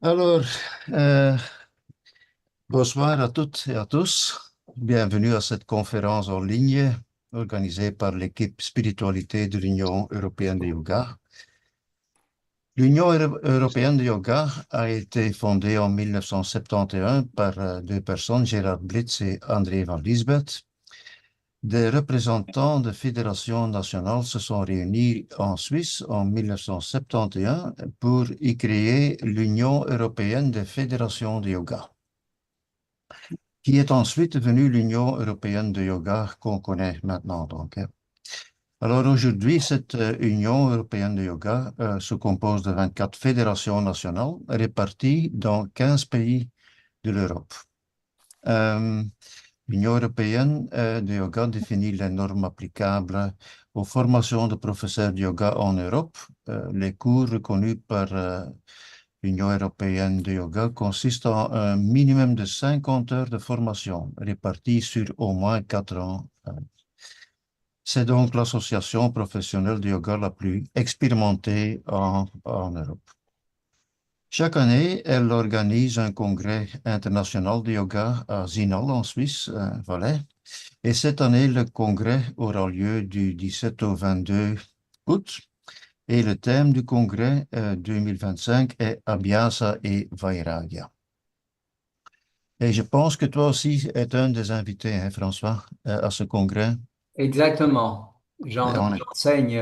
Alors, euh, bonsoir à toutes et à tous. Bienvenue à cette conférence en ligne organisée par l'équipe Spiritualité de l'Union européenne de yoga. Européenne de yoga a été fondée en 1971 par deux personnes, Gérard Blitz et André Van Liesbeth. Des représentants de fédérations nationales se sont réunis en Suisse en 1971 pour y créer l'Union européenne des fédérations de yoga, qui est ensuite devenue l'Union européenne de yoga qu'on connaît maintenant. Donc. Alors aujourd'hui, cette Union européenne de yoga se compose de 24 fédérations nationales réparties dans 15 pays de l'Europe. Euh, L'Union européenne de yoga définit les normes applicables aux formations de professeurs de yoga en Europe. Les cours reconnus par l'Union européenne de yoga consistent en un minimum de 50 heures de formation réparties sur au moins 4 ans. C'est donc l'association professionnelle de yoga la plus expérimentée en Europe. Chaque année, elle organise un congrès international de yoga à Zinal en Suisse, Valais. Et cette année, le congrès aura lieu du 17 au 22 août. Et le thème du congrès 2025 est Abhyasa et Vairagya. Et je pense que toi aussi es un des invités, hein, François, à ce congrès. Exactement. Et J'enseigne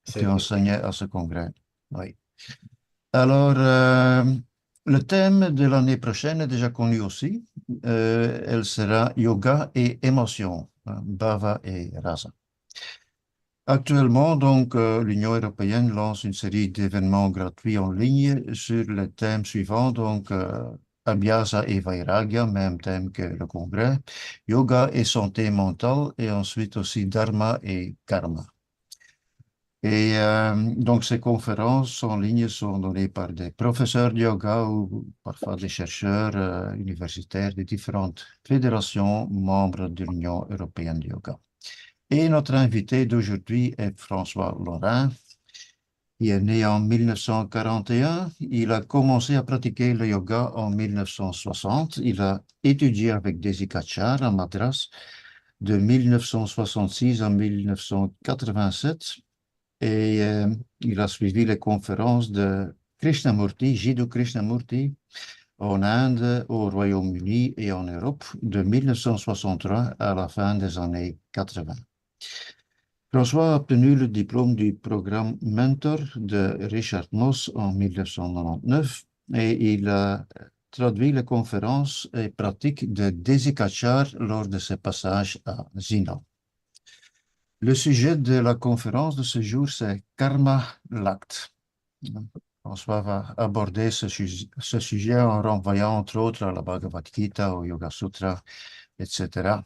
tu cet été. enseignais à ce congrès. Oui. Alors, le thème de l'année prochaine est déjà connu aussi. Elle sera Yoga et émotion, hein, Bhava et Rasa. Actuellement, donc, l'Union européenne lance une série d'événements gratuits en ligne sur le thème suivant, donc, Abhyasa et Vairagya, même thème que le congrès, yoga et santé mentale, et ensuite aussi dharma et karma. Et donc, ces conférences en ligne sont données par des professeurs de yoga ou parfois des chercheurs universitaires de différentes fédérations membres de l'Union européenne de yoga. Et notre invité d'aujourd'hui est François Lorrain. Il est né en 1941. Il a commencé à pratiquer le yoga en 1960. Il a étudié avec Desi Kachar à Madras de 1966 à 1987 et il a suivi les conférences de Krishnamurti, Jiddu Krishnamurti, en Inde, au Royaume-Uni et en Europe de 1963 à la fin des années 80. François a obtenu le diplôme du programme Mentor de Richard Moss en 1999 et il a traduit les conférences et pratiques de Desi Kachar lors de ses passages à Zina. Le sujet de la conférence de ce jour, c'est Karma l'acte. François va aborder ce sujet en renvoyant entre autres à la Bhagavad Gita, au Yoga Sutra, etc.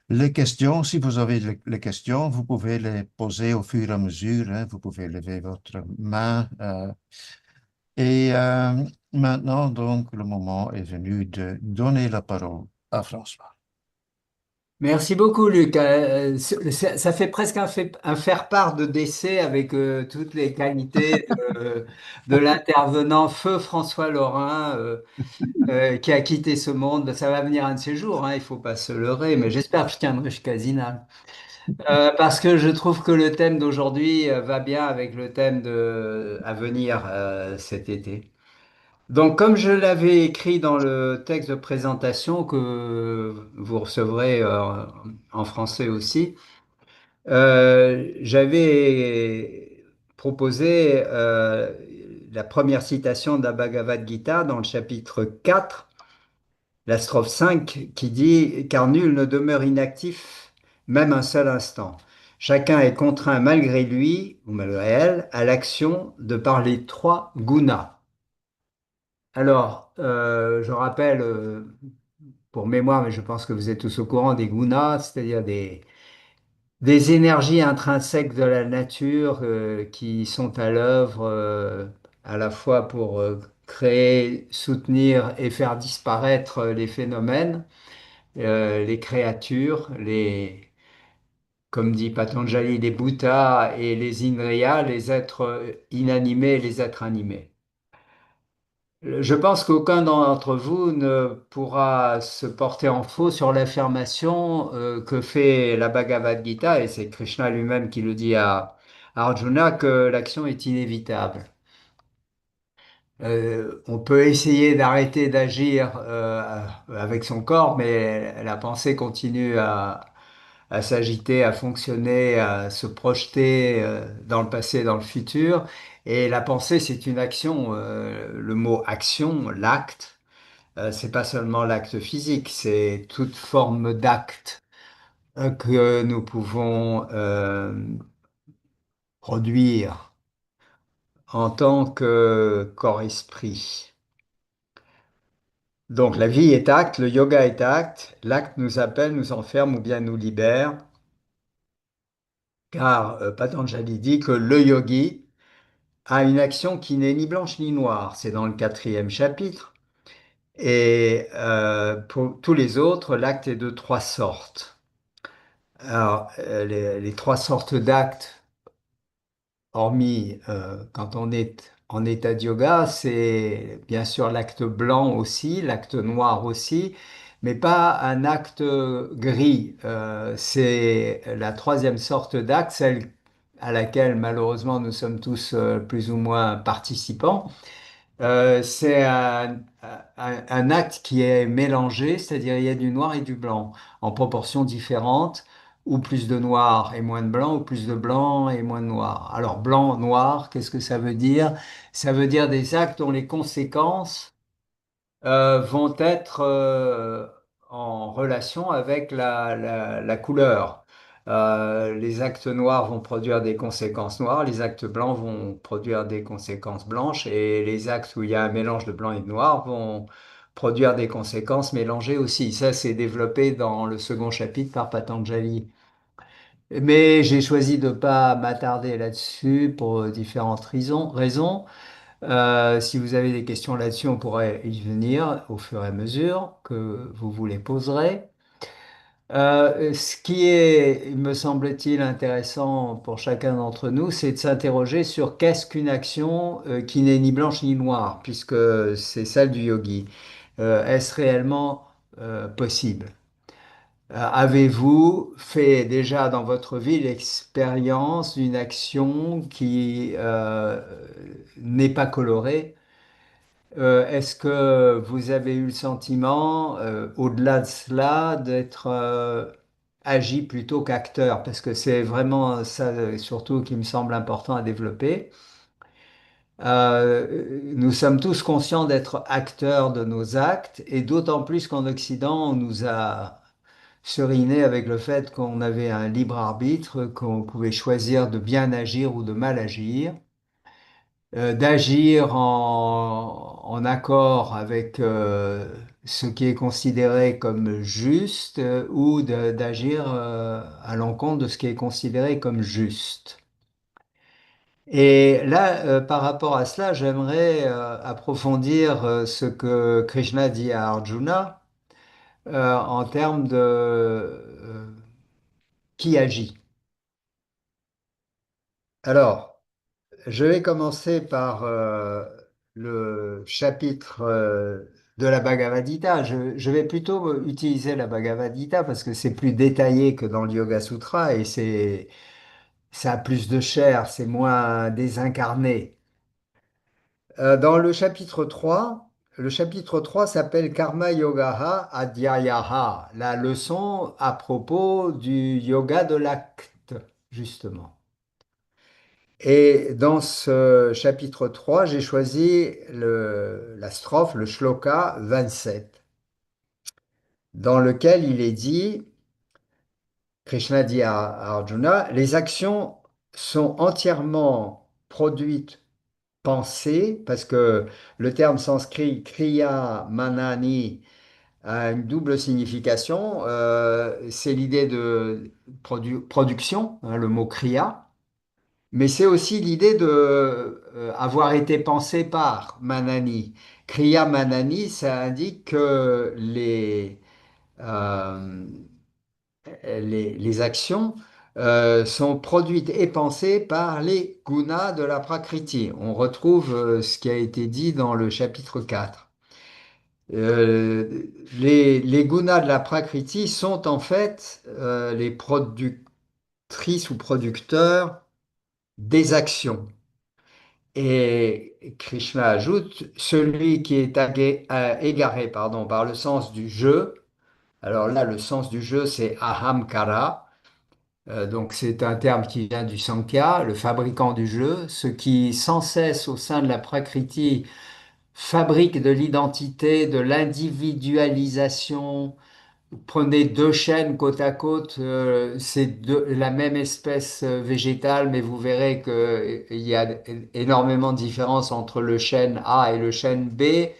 Les questions, si vous avez les questions, vous pouvez les poser au fur et à mesure, hein. Vous pouvez lever votre main. Et maintenant, donc, le moment est venu de donner la parole à François. Merci beaucoup, Luc. Ça fait presque un faire-part de décès avec toutes les qualités de l'intervenant Feu François Lorrain qui a quitté ce monde. Ça va venir un de ces jours, hein, il faut pas se leurrer, mais j'espère que je tiendrai jusqu'à Zinal. Parce que je trouve que le thème d'aujourd'hui va bien avec le thème à venir cet été. Donc, comme je l'avais écrit dans le texte de présentation que vous recevrez en français aussi, j'avais proposé la première citation de la Bhagavad Gita dans le chapitre 4, la strophe 5, qui dit: Car nul ne demeure inactif, même un seul instant. Chacun est contraint malgré lui, ou malgré elle, à l'action de par les trois gunas. Alors, je rappelle pour mémoire, mais je pense que vous êtes tous au courant des gunas, c'est-à-dire des énergies intrinsèques de la nature qui sont à l'œuvre à la fois pour créer, soutenir et faire disparaître les phénomènes, les créatures, comme dit Patanjali, les bhutas et les indriyas, les êtres inanimés et les êtres animés. Je pense qu'aucun d'entre vous ne pourra se porter en faux sur l'affirmation que fait la Bhagavad Gita, et c'est Krishna lui-même qui le dit à Arjuna, que l'action est inévitable. On peut essayer d'arrêter d'agir avec son corps, mais la pensée continue à s'agiter, à fonctionner, à se projeter dans le passé, dans le futur. Et la pensée, c'est une action. Le mot action, l'acte, c'est pas seulement l'acte physique, c'est toute forme d'acte que nous pouvons produire en tant que corps-esprit. Donc la vie est acte, le yoga est acte, l'acte nous appelle, nous enferme ou bien nous libère, car Patanjali dit que le yogi a une action qui n'est ni blanche ni noire, c'est dans le quatrième chapitre, et pour tous les autres, l'acte est de trois sortes. Alors, les trois sortes d'actes, hormis quand on est en état de yoga, c'est bien sûr l'acte blanc aussi, l'acte noir aussi, mais pas un acte gris. C'est la troisième sorte d'acte, celle à laquelle malheureusement nous sommes tous plus ou moins participants. C'est un acte qui est mélangé, c'est-à-dire il y a du noir et du blanc en proportions différentes, ou plus de noir et moins de blanc, ou plus de blanc et moins de noir. Alors blanc, noir, qu'est-ce que ça veut dire? Ça veut dire des actes dont les conséquences vont être en relation avec la couleur. Les actes noirs vont produire des conséquences noires, les actes blancs vont produire des conséquences blanches, et les actes où il y a un mélange de blanc et de noir vont produire des conséquences mélangées aussi. Ça, c'est développé dans le second chapitre par Patanjali. Mais j'ai choisi de ne pas m'attarder là-dessus pour différentes raisons. Si vous avez des questions là-dessus, on pourrait y venir au fur et à mesure que vous les poserez. Ce qui est, me semble-t-il, intéressant pour chacun d'entre nous, c'est de s'interroger sur qu'est-ce qu'une action qui n'est ni blanche ni noire, puisque c'est celle du yogi. Est-ce réellement possible? Avez-vous fait déjà dans votre vie l'expérience d'une action qui n'est pas colorée? Est-ce que vous avez eu le sentiment, au-delà de cela, d'être agi plutôt qu'acteur? Parce que c'est vraiment ça, surtout, qui me semble important à développer. Nous sommes tous conscients d'être acteurs de nos actes, et d'autant plus qu'en Occident, on nous a seriné avec le fait qu'on avait un libre arbitre, qu'on pouvait choisir de bien agir ou de mal agir, d'agir en accord avec ce qui est considéré comme juste, ou d'agir à l'encontre de ce qui est considéré comme juste. Et là, par rapport à cela, j'aimerais approfondir ce que Krishna dit à Arjuna en termes de qui agit. Alors, je vais commencer par le chapitre de la Bhagavad Gita. Je vais plutôt utiliser la Bhagavad Gita parce que c'est plus détaillé que dans le Yoga Sutra, et ça a plus de chair, c'est moins désincarné. Dans le chapitre 3 s'appelle Karma Yogaha Adhyayaha, la leçon à propos du yoga de l'acte, justement. Et dans ce chapitre 3, j'ai choisi la strophe, le shloka 27, dans lequel il est dit, Krishna dit à Arjuna, les actions sont entièrement produites, pensées, parce que le terme sanskrit kriya manani a une double signification. C'est l'idée de production, hein, le mot kriya. Mais c'est aussi l'idée de avoir été pensé par Manani. Kriya Manani, ça indique que euh, les actions sont produites et pensées par les gunas de la Prakriti. On retrouve ce qui a été dit dans le chapitre 4. Les gunas de la Prakriti sont en fait les productrices ou producteurs des actions. Et Krishna ajoute, celui qui est égaré pardon, par le sens du jeu, alors là, le sens du jeu, c'est ahamkara. Donc c'est un terme qui vient du Sankhya, le fabricant du jeu, ce qui sans cesse au sein de la Prakriti fabrique de l'identité, de l'individualisation. Prenez deux chênes côte à côte, c'est la même espèce végétale, mais vous verrez qu'il y a énormément de différences entre le chêne A et le chêne B.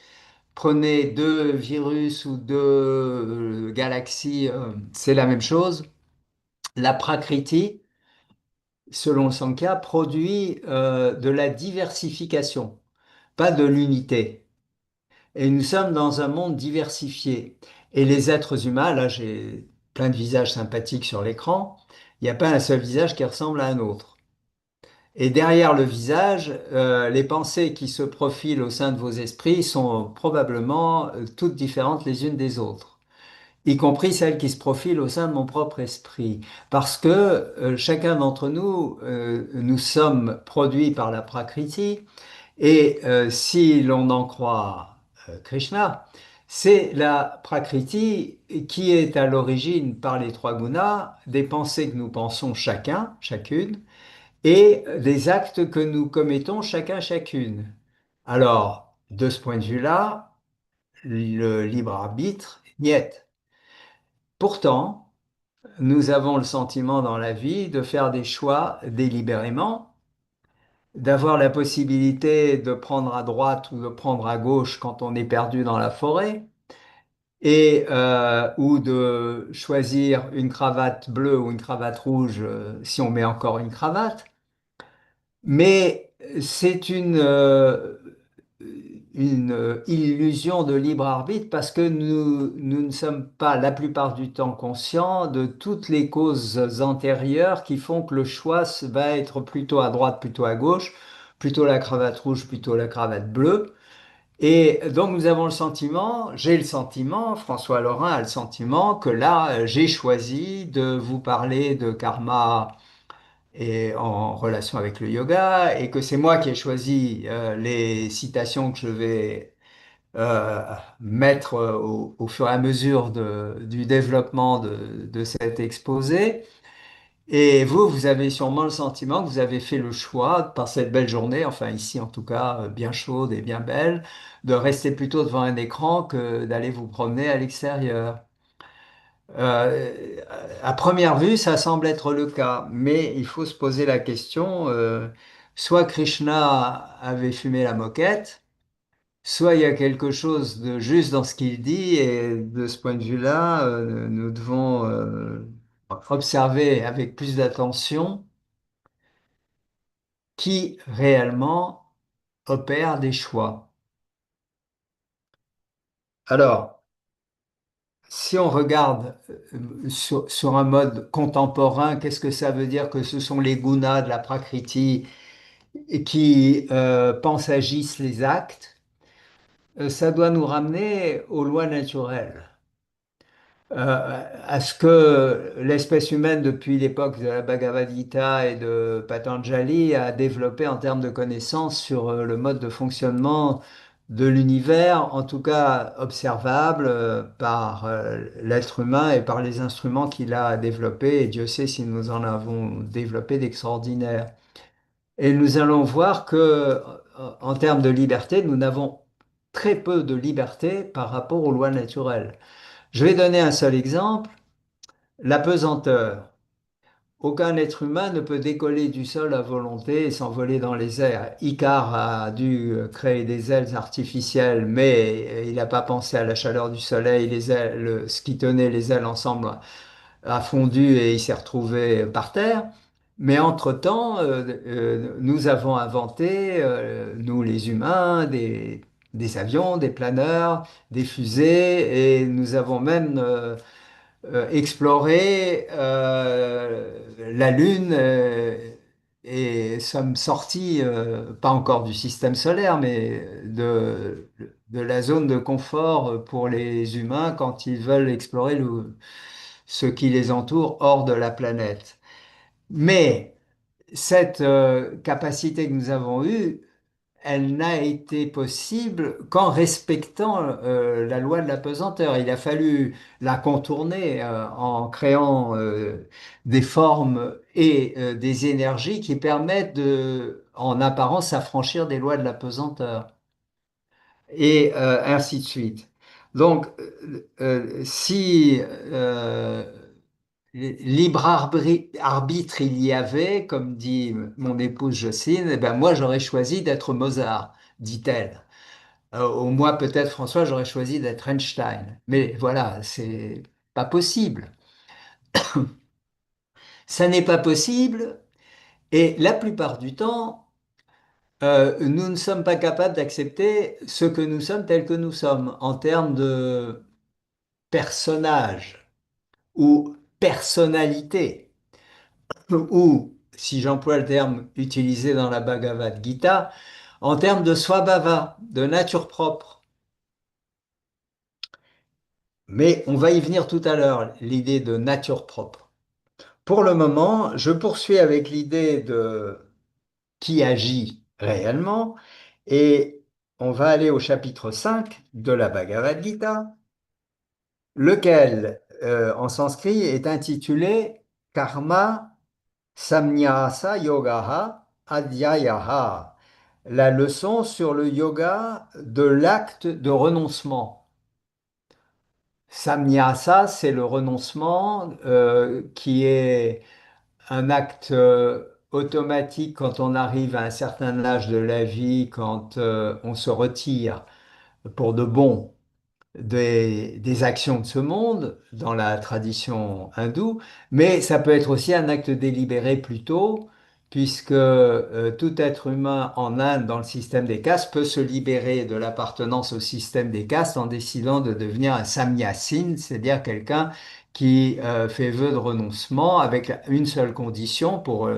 Prenez deux virus ou deux galaxies, c'est la même chose. La Prakriti, selon le Sankhya, produit de la diversification, pas de l'unité. Et nous sommes dans un monde diversifié. Et les êtres humains, là j'ai plein de visages sympathiques sur l'écran, il n'y a pas un seul visage qui ressemble à un autre. Et derrière le visage, les pensées qui se profilent au sein de vos esprits sont probablement toutes différentes les unes des autres, y compris celles qui se profilent au sein de mon propre esprit. Parce que chacun d'entre nous, nous sommes produits par la Prakriti, et si l'on en croit Krishna, c'est la Prakriti qui est à l'origine, par les trois gunas, des pensées que nous pensons chacun, chacune, et des actes que nous commettons chacun, chacune. Alors, de ce point de vue-là, le libre arbitre, niet. Pourtant, nous avons le sentiment dans la vie de faire des choix délibérément, d'avoir la possibilité de prendre à droite ou de prendre à gauche quand on est perdu dans la forêt, et ou de choisir une cravate bleue ou une cravate rouge si on met encore une cravate. Mais c'est une illusion de libre arbitre parce que nous ne sommes pas la plupart du temps conscients de toutes les causes antérieures qui font que le choix va être plutôt à droite, plutôt à gauche, plutôt la cravate rouge, plutôt la cravate bleue. Et donc nous avons le sentiment, j'ai le sentiment, François Lorrain a le sentiment que là, j'ai choisi de vous parler de karma et en relation avec le yoga, et que c'est moi qui ai choisi les citations que je vais euh, mettre au fur et à mesure du développement de cet exposé. Et vous, vous avez sûrement le sentiment que vous avez fait le choix, par cette belle journée, enfin ici en tout cas, bien chaude et bien belle, de rester plutôt devant un écran que d'aller vous promener à l'extérieur. Euh, à première vue, ça semble être le cas, mais il faut se poser la question, soit Krishna avait fumé la moquette, soit il y a quelque chose de juste dans ce qu'il dit, et de ce point de vue-là, nous devons observer avec plus d'attention qui réellement opère des choix. Alors, si on regarde sur un mode contemporain, qu'est-ce que ça veut dire que ce sont les gunas de la Prakriti et qui pensent, agissent les actes? Ça doit nous ramener aux lois naturelles. À ce que l'espèce humaine, depuis l'époque de la Bhagavad Gita et de Patanjali, a développé en termes de connaissances sur le mode de fonctionnement de l'univers, en tout cas observable par l'être humain et par les instruments qu'il a développés, et Dieu sait si nous en avons développé d'extraordinaires. Et nous allons voir que, en termes de liberté, nous n'avons très peu de liberté par rapport aux lois naturelles. Je vais donner un seul exemple, la pesanteur. Aucun être humain ne peut décoller du sol à volonté et s'envoler dans les airs. Icare a dû créer des ailes artificielles, mais il n'a pas pensé à la chaleur du soleil. Les ailes, ce qui tenait les ailes ensemble a fondu et il s'est retrouvé par terre. Mais entre-temps, nous avons inventé, nous les humains, des avions, des planeurs, des fusées, et nous avons même exploré la Lune et sommes sortis, pas encore du système solaire, mais de la zone de confort pour les humains quand ils veulent explorer ce qui les entoure hors de la planète. Mais cette capacité que nous avons eue, elle n'a été possible qu'en respectant la loi de la pesanteur. Il a fallu la contourner en créant des formes et des énergies qui permettent de, en apparence, s'affranchir des lois de la pesanteur. Et ainsi de suite. Donc, si arbitre il y avait, comme dit mon épouse Jocelyne, eh ben moi j'aurais choisi d'être Mozart, dit-elle. Ou moi peut-être François, j'aurais choisi d'être Einstein. Mais voilà, c'est pas possible. Ça n'est pas possible et la plupart du temps, nous ne sommes pas capables d'accepter ce que nous sommes tel que nous sommes en termes de personnage ou personnalité. Ou, si j'emploie le terme utilisé dans la Bhagavad Gita, en termes de swabhava, de nature propre. Mais on va y venir tout à l'heure, l'idée de nature propre. Pour le moment, je poursuis avec l'idée de qui agit réellement et on va aller au chapitre 5 de la Bhagavad Gita, lequel, en sanskrit, est intitulé Karma Samnyasa Yogaha Adhyayaha, la leçon sur le yoga de l'acte de renoncement. Samnyasa, c'est le renoncement qui est un acte automatique quand on arrive à un certain âge de la vie, quand on se retire pour de bon des actions de ce monde dans la tradition hindoue, mais ça peut être aussi un acte délibéré plutôt, puisque tout être humain en Inde, dans le système des castes, peut se libérer de l'appartenance au système des castes en décidant de devenir un sannyasin, c'est-à-dire quelqu'un qui fait vœu de renoncement avec une seule condition pour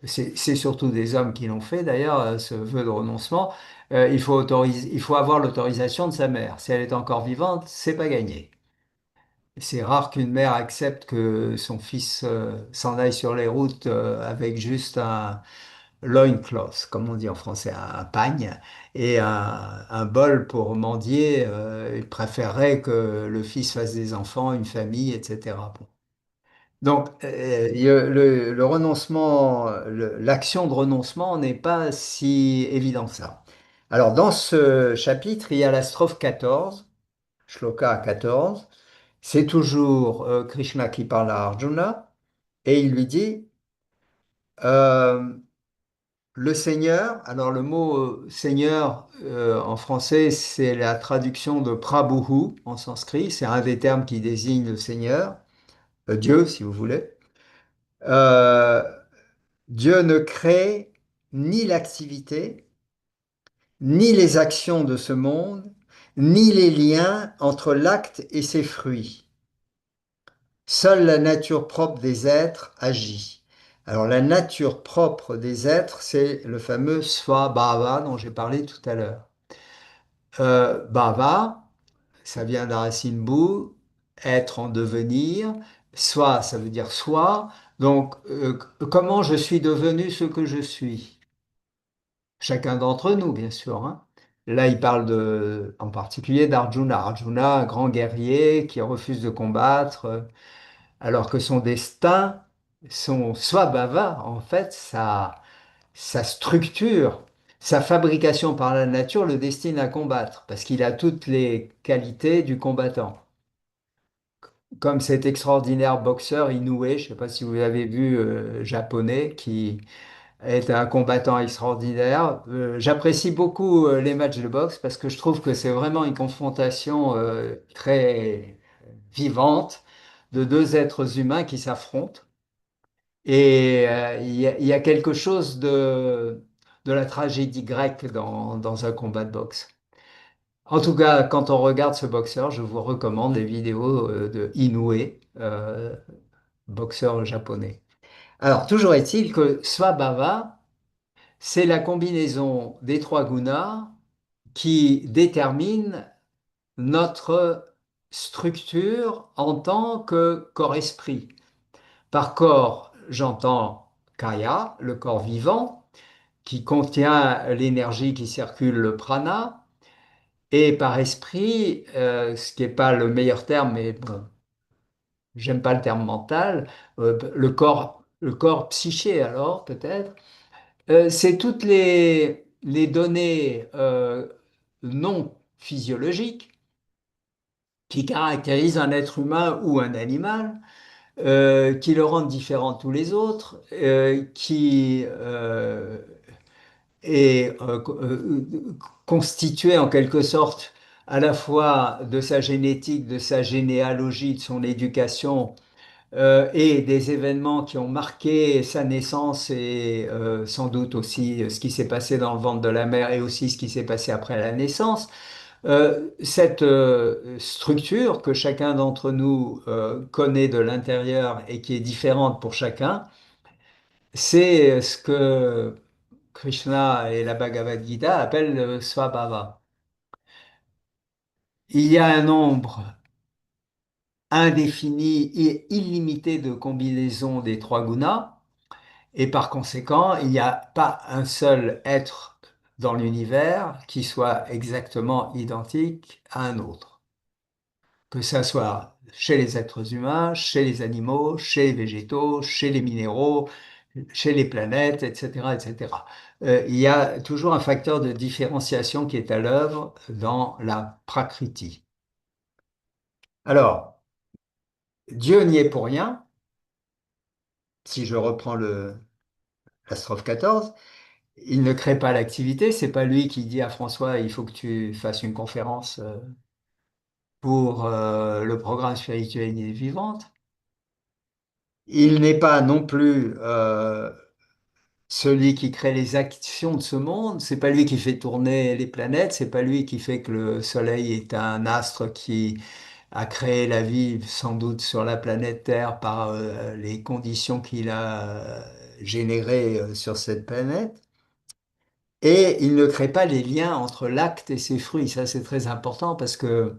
c'est surtout des hommes qui l'ont fait d'ailleurs, ce vœu de renoncement. Il faut avoir l'autorisation de sa mère. Si elle est encore vivante, c'est pas gagné. C'est rare qu'une mère accepte que son fils s'en aille sur les routes avec juste un loincloth, comme on dit en français, un pagne et un bol pour mendier. Il préférerait que le fils fasse des enfants, une famille, etc. Donc, le renoncement, l'action de renoncement n'est pas si évident que ça. Alors, dans ce chapitre, il y a la strophe 14, shloka 14. C'est toujours Krishna qui parle à Arjuna et il lui dit euh, le Seigneur. Alors, le mot Seigneur en français, c'est la traduction de Prabhu en sanskrit. C'est un des termes qui désigne le Seigneur, Dieu, si vous voulez. Euh, Dieu ne crée ni l'activité, ni les actions de ce monde, ni les liens entre l'acte et ses fruits. Seule la nature propre des êtres agit. Alors la nature propre des êtres, c'est le fameux Svabhava dont j'ai parlé tout à l'heure. Bhava, ça vient de la racine bou, être en devenir. Soi, ça veut dire soi. Donc, comment je suis devenu ce que je suis? Chacun d'entre nous, bien sûr, hein. Là, il parle en particulier d'Arjuna. Arjuna, un grand guerrier qui refuse de combattre, alors que son destin, son Svabhava, en fait, sa structure, sa fabrication par la nature le destine à combattre, parce qu'il a toutes les qualités du combattant. Comme cet extraordinaire boxeur Inoue, je ne sais pas si vous l'avez vu, japonais, qui est un combattant extraordinaire. J'apprécie beaucoup les matchs de boxe parce que je trouve que c'est vraiment une confrontation très vivante de deux êtres humains qui s'affrontent. Et il y a quelque chose de la tragédie grecque dans un combat de boxe. En tout cas, quand on regarde ce boxeur, je vous recommande les vidéos de Inoue, boxeur japonais. Alors, toujours est-il que Svabhava, c'est la combinaison des trois gunas qui détermine notre structure en tant que corps-esprit. Par corps, j'entends kaya, le corps vivant, qui contient l'énergie qui circule, le prana, et par esprit, ce qui n'est pas le meilleur terme, mais bon, j'aime pas le terme mental, le corps psyché alors peut-être. C'est toutes les données non physiologiques qui caractérisent un être humain ou un animal, qui le rendent différent de tous les autres, qui est constitué en quelque sorte à la fois de sa génétique, de sa généalogie, de son éducation, et des événements qui ont marqué sa naissance et sans doute aussi ce qui s'est passé dans le ventre de la mère et aussi ce qui s'est passé après la naissance. Cette structure que chacun d'entre nous connaît de l'intérieur et qui est différente pour chacun, c'est ce que Krishna et la Bhagavad Gita appellent le Svabhava. Il y a un nombre indéfini et illimité de combinaisons des trois gunas, et par conséquent, il n'y a pas un seul être dans l'univers qui soit exactement identique à un autre. Que ça soit chez les êtres humains, chez les animaux, chez les végétaux, chez les minéraux, chez les planètes, etc., etc. Il y a toujours un facteur de différenciation qui est à l'œuvre dans la prakriti. Alors, Dieu n'y est pour rien, si je reprends la strophe 14. Il ne crée pas l'activité, c'est pas lui qui dit à François, il faut que tu fasses une conférence pour le programme spirituel et vivante. Il n'est pas non plus celui qui crée les actions de ce monde, c'est pas lui qui fait tourner les planètes, c'est pas lui qui fait que le Soleil est un astre qui a créé la vie sans doute sur la planète Terre par les conditions qu'il a générées sur cette planète. Et il ne crée pas les liens entre l'acte et ses fruits. Ça, c'est très important parce que,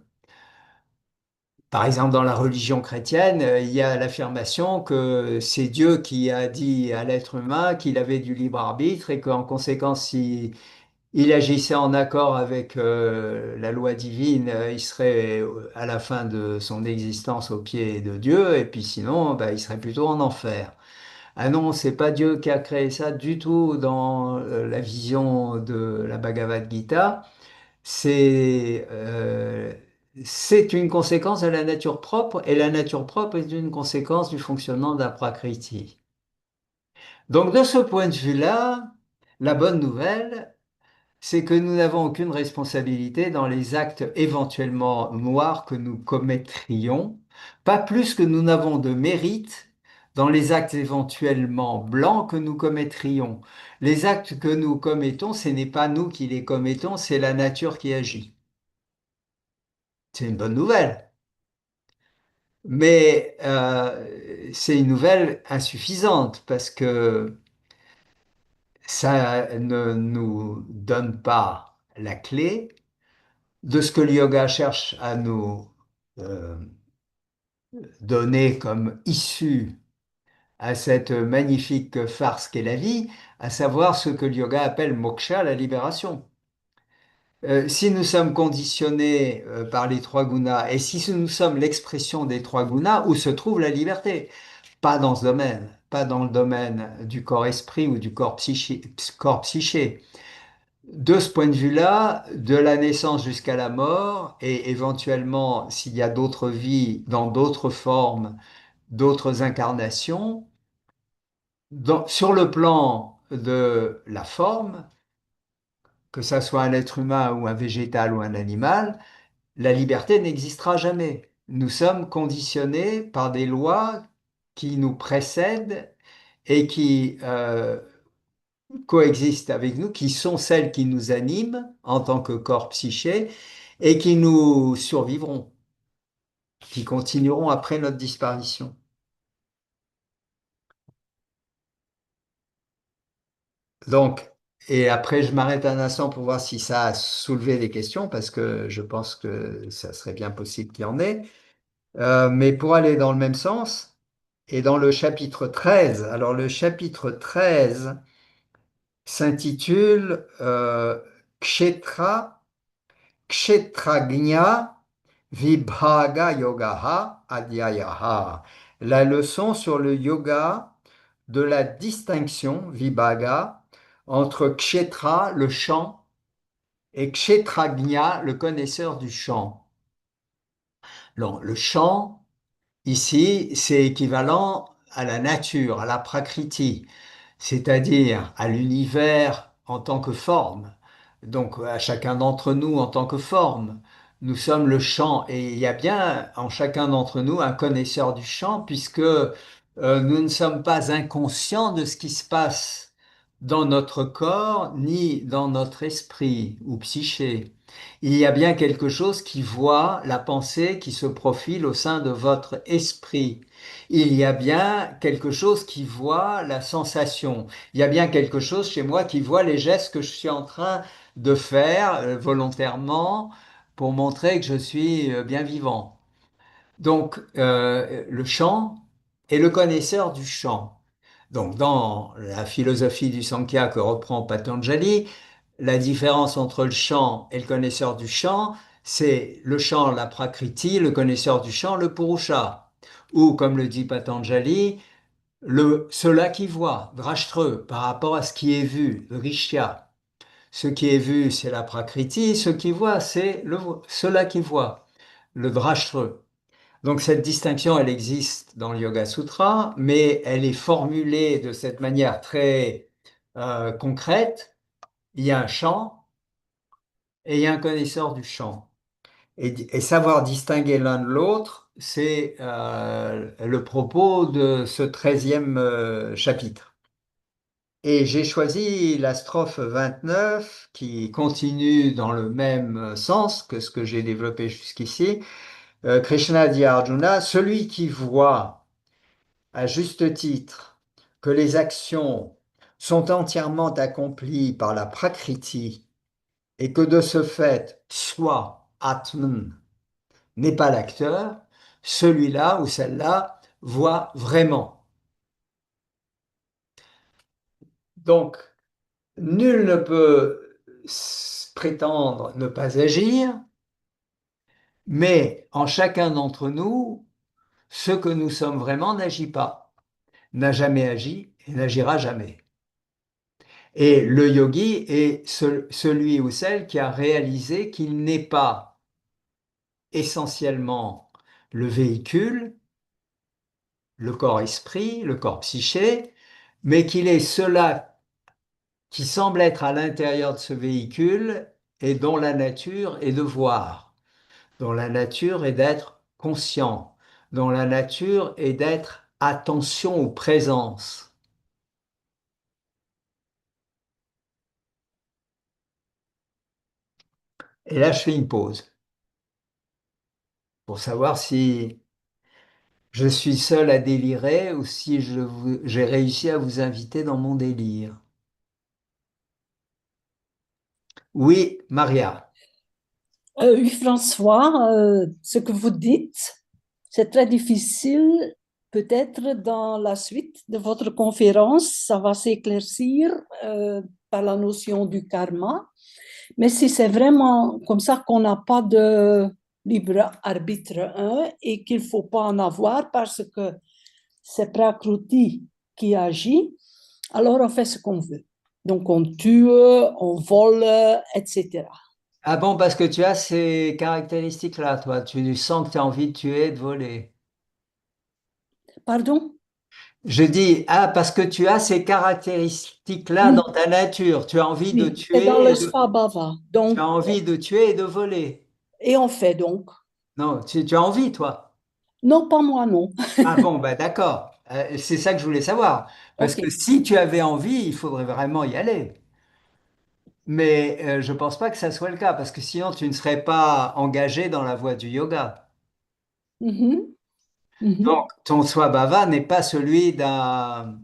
par exemple, dans la religion chrétienne, il y a l'affirmation que c'est Dieu qui a dit à l'être humain qu'il avait du libre arbitre et qu'en conséquence, si il agissait en accord avec la loi divine, il serait à la fin de son existence au pied de Dieu, et puis sinon, bah, il serait plutôt en enfer. Ah non, c'est pas Dieu qui a créé ça du tout dans la vision de la Bhagavad Gita. C'est c'est une conséquence de la nature propre, et la nature propre est une conséquence du fonctionnement de la Prakriti. Donc de ce point de vue-là, la bonne nouvelle, c'est que nous n'avons aucune responsabilité dans les actes éventuellement noirs que nous commettrions, pas plus que nous n'avons de mérite dans les actes éventuellement blancs que nous commettrions. Les actes que nous commettons, ce n'est pas nous qui les commettons, c'est la nature qui agit. C'est une bonne nouvelle, mais c'est une nouvelle insuffisante parce que ça ne nous donne pas la clé de ce que le yoga cherche à nous euh, donner comme issue à cette magnifique farce qu'est la vie, à savoir ce que le yoga appelle moksha, la libération. Si nous sommes conditionnés par les trois gunas et si nous sommes l'expression des trois gunas, où se trouve la liberté? Pas dans ce domaine, pas dans le domaine du corps-esprit ou du corps-psyché. De ce point de vue-là, de la naissance jusqu'à la mort, et éventuellement, s'il y a d'autres vies dans d'autres formes, d'autres incarnations, sur le plan de la forme, que ça soit un être humain ou un végétal ou un animal, la liberté n'existera jamais. Nous sommes conditionnés par des lois qui nous précèdent et qui coexistent avec nous, qui sont celles qui nous animent en tant que corps psyché, et qui nous survivront, qui continueront après notre disparition. Donc, et après, je m'arrête un instant pour voir si ça a soulevé des questions, parce que je pense que ça serait bien possible qu'il y en ait. Mais pour aller dans le même sens, et dans le chapitre 13, alors le chapitre 13 s'intitule Kshetra, Kshetragnya Vibhaga Yogaha Adhyayaha. La leçon sur le yoga de la distinction, Vibhaga, entre Kshetra, le champ, et Kshetragnya, le connaisseur du champ. Alors, le champ, ici, c'est équivalent à la nature, à la prakriti, c'est-à-dire à l'univers en tant que forme, donc à chacun d'entre nous en tant que forme. Nous sommes le champ et il y a bien en chacun d'entre nous un connaisseur du champ puisque nous ne sommes pas inconscients de ce qui se passe dans notre corps ni dans notre esprit ou psyché. Il y a bien quelque chose qui voit la pensée qui se profile au sein de votre esprit. Il y a bien quelque chose qui voit la sensation. Il y a bien quelque chose chez moi qui voit les gestes que je suis en train de faire volontairement pour montrer que je suis bien vivant. Donc, le chant est le connaisseur du chant. Donc, dans la philosophie du Sankhya que reprend Patanjali, la différence entre le chant et le connaisseur du chant, c'est le chant, la prakriti, le connaisseur du chant, le purusha. Ou, comme le dit Patanjali, cela qui voit, drashtre, par rapport à ce qui est vu, le rishya. Ce qui est vu, c'est la prakriti, ce qui voit, c'est cela qui voit, le drashtre. Donc cette distinction, elle existe dans le Yoga Sutra, mais elle est formulée de cette manière très concrète. Il y a un champ et il y a un connaisseur du champ. Et savoir distinguer l'un de l'autre, c'est le propos de ce 13e chapitre. Et j'ai choisi la strophe 29 qui continue dans le même sens que ce que j'ai développé jusqu'ici. Krishna dit à Arjuna, celui qui voit à juste titre que les actions sont entièrement accomplies par la Prakriti et que de ce fait, soi, Atman, n'est pas l'acteur, celui-là ou celle-là voit vraiment. Donc, nul ne peut prétendre ne pas agir, mais en chacun d'entre nous, ce que nous sommes vraiment n'agit pas, n'a jamais agi et n'agira jamais. Et le yogi est celui ou celle qui a réalisé qu'il n'est pas essentiellement le véhicule, le corps-esprit, le corps psyché, mais qu'il est cela qui semble être à l'intérieur de ce véhicule et dont la nature est de voir, dont la nature est d'être conscient, dont la nature est d'être attention ou présence. Et là, je fais une pause pour savoir si je suis seul à délirer ou si j'ai réussi à vous inviter dans mon délire. Oui, Maria. Oui, François, ce que vous dites, c'est très difficile. Peut-être dans la suite de votre conférence, ça va s'éclaircir par la notion du karma. Mais si c'est vraiment comme ça qu'on n'a pas de libre arbitre et qu'il ne faut pas en avoir parce que c'est Prakriti qui agit, alors on fait ce qu'on veut. Donc on tue, on vole, etc. Ah bon, parce que tu as ces caractéristiques-là, toi. Tu sens que tu as envie de tuer et de voler. Pardon? Je dis, ah, parce que tu as ces caractéristiques-là dans Oui, ta nature. Tu as envie de oui, c'est dans tuer le et de, Svabhava. tu as Donc, envie de tuer et de voler. et on fait donc. Non, tu as envie, toi. Non, pas moi, non. Ah bon, bah d'accord. C'est ça que je voulais savoir. Parce OK. que si tu avais envie, il faudrait vraiment y aller. Mais je ne pense pas que ça soit le cas, parce que sinon tu ne serais pas engagé dans la voie du yoga. Mhm, Donc, mhm. ton soi bhava n'est pas celui d'un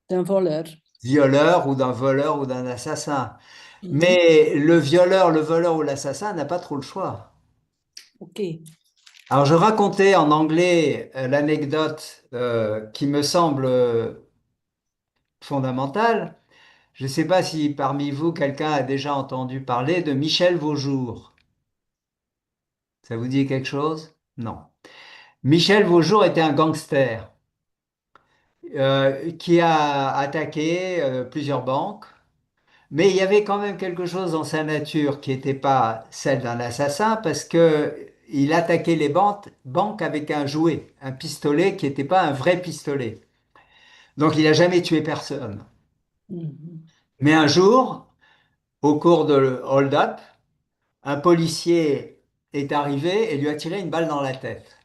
D'un voleur. violeur ou d'un voleur ou d'un assassin. Mhm. Mais le voleur ou l'assassin n'a pas trop le choix. OK. Alors, je racontais en anglais l'anecdote qui me semble fondamentale. Je ne sais pas si parmi vous, quelqu'un a déjà entendu parler de Michel Vaujour. Ça vous dit quelque chose? Non. Michel Vaujour était un gangster qui a attaqué plusieurs banques, mais il y avait quand même quelque chose dans sa nature qui n'était pas celle d'un assassin parce que il attaquait les banques avec un jouet, un pistolet qui n'était pas un vrai pistolet. Donc il n'a jamais tué personne. Mhm. Mais un jour, au cours de hold-up, un policier est arrivé et lui a tiré une balle dans la tête.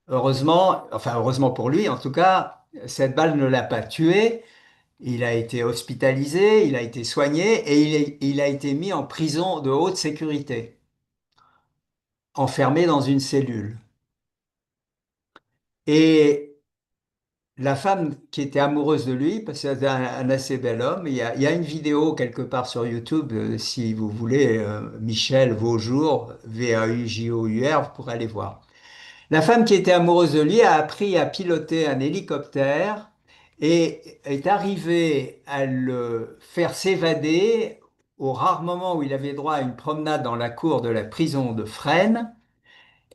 Heureusement, enfin heureusement pour lui en tout cas, cette balle ne l'a pas tué. Il a été hospitalisé, il a été soigné et il a été mis en prison de haute sécurité, enfermé dans une cellule. Et la femme qui était amoureuse de lui, parce que c'était un assez bel homme, il y a une vidéo quelque part sur YouTube, si vous voulez, Michel Vaujour, Vaujour, vous pourrez aller voir. La femme qui était amoureuse de lui a appris à piloter un hélicoptère et est arrivée à le faire s'évader au rare moment où il avait droit à une promenade dans la cour de la prison de Fresnes,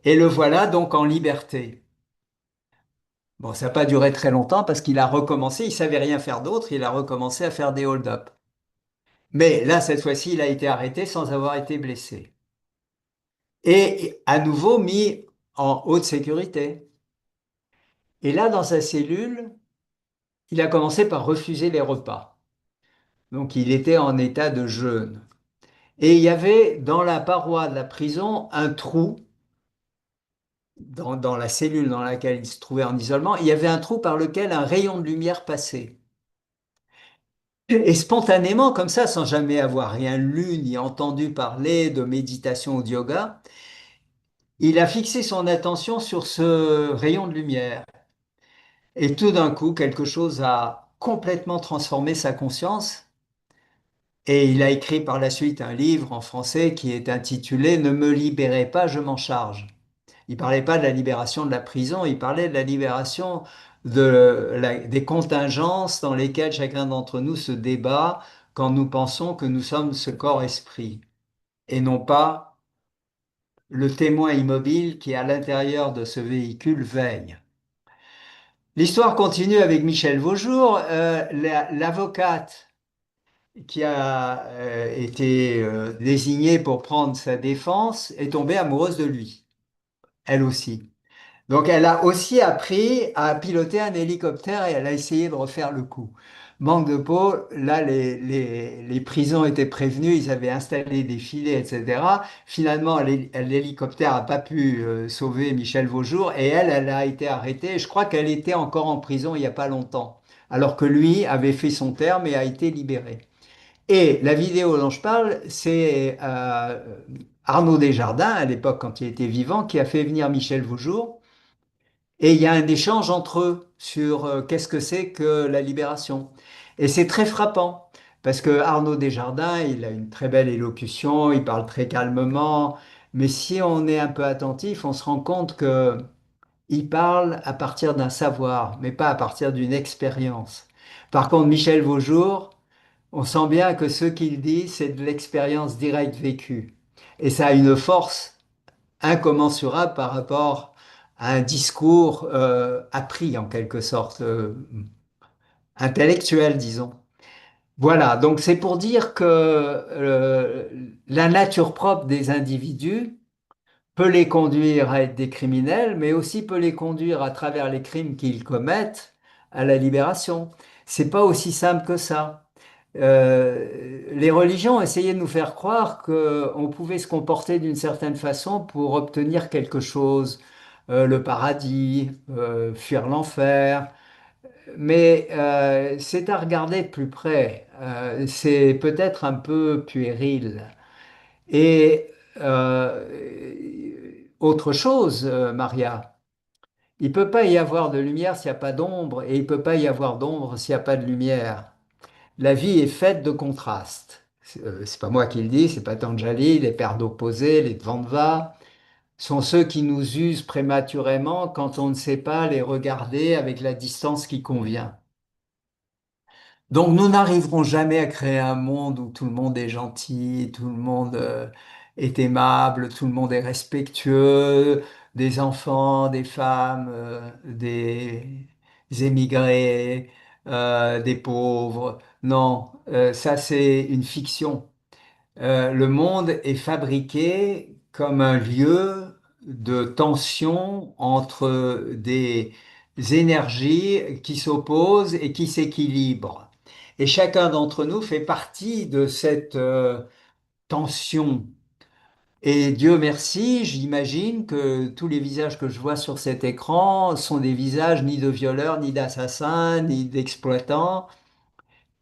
et le voilà donc en liberté. Bon, ça n'a pas duré très longtemps parce qu'il a recommencé, il savait rien faire d'autre, il a recommencé à faire des hold-up. Mais là, cette fois-ci, il a été arrêté sans avoir été blessé. Et à nouveau mis en haute sécurité. Et là, dans sa cellule, il a commencé par refuser les repas. Donc il était en état de jeûne. Et il y avait dans la paroi de la prison un trou, dans la cellule dans laquelle il se trouvait en isolement, il y avait un trou par lequel un rayon de lumière passait. Et spontanément, comme ça, sans jamais avoir rien lu ni entendu parler de méditation ou de yoga, il a fixé son attention sur ce rayon de lumière. Et tout d'un coup, quelque chose a complètement transformé sa conscience. Et il a écrit par la suite un livre en français qui est intitulé Ne me libérez pas, je m'en charge. Il parlait pas de la libération de la prison, il parlait de la libération des contingences dans lesquelles chacun d'entre nous se débat quand nous pensons que nous sommes ce corps-esprit et non pas le témoin immobile qui, à l'intérieur de ce véhicule, veille. L'histoire continue avec Michel Vaujour, l'avocate qui a été désignée pour prendre sa défense est tombée amoureuse de lui, elle aussi. Donc elle a aussi appris à piloter un hélicoptère et elle a essayé de refaire le coup. Manque de peau, là les prisons étaient prévenus, ils avaient installé des filets, etc. Finalement, l'hélicoptère n'a pas pu sauver Michel Vaujour et elle a été arrêtée. Je crois qu'elle était encore en prison il n'y a pas longtemps, alors que lui avait fait son terme et a été libéré. Et la vidéo dont je parle, c'est Arnaud Desjardins, à l'époque quand il était vivant, qui a fait venir Michel Vaujour. Et il y a un échange entre eux sur qu'est-ce que c'est que la libération. Et c'est très frappant, parce que Arnaud Desjardins, il a une très belle élocution, il parle très calmement, mais si on est un peu attentif, on se rend compte que il parle à partir d'un savoir, mais pas à partir d'une expérience. Par contre, Michel Vaujour, on sent bien que ce qu'il dit, c'est de l'expérience directe vécue. Et ça a une force incommensurable par rapport à un discours appris en quelque sorte, intellectuel, disons. Voilà, donc c'est pour dire que la nature propre des individus peut les conduire à être des criminels, mais aussi peut les conduire à travers les crimes qu'ils commettent à la libération. C'est pas aussi simple que ça. Les religions ont essayé de nous faire croire qu'on pouvait se comporter d'une certaine façon pour obtenir quelque chose, le paradis, fuir l'enfer. mais c'est à regarder de plus près. C'est peut-être un peu puéril. Et autre chose, Maria, il ne peut pas y avoir de lumière s'il n'y a pas d'ombre, et il ne peut pas y avoir d'ombre s'il n'y a pas de lumière. La vie est faite de contrastes. C'est pas moi qui le dis, c'est Patanjali, les pères d'opposés, les Dvandva, sont ceux qui nous usent prématurément quand on ne sait pas les regarder avec la distance qui convient. Donc nous n'arriverons jamais à créer un monde où tout le monde est gentil, tout le monde est aimable, tout le monde est respectueux, des enfants, des femmes, des émigrés, des pauvres. Non, ça c'est une fiction. Le monde est fabriqué comme un lieu de tension entre des énergies qui s'opposent et qui s'équilibrent. Et chacun d'entre nous fait partie de cette tension. Et Dieu merci, j'imagine que tous les visages que je vois sur cet écran sont des visages ni de violeurs, ni d'assassins, ni d'exploitants,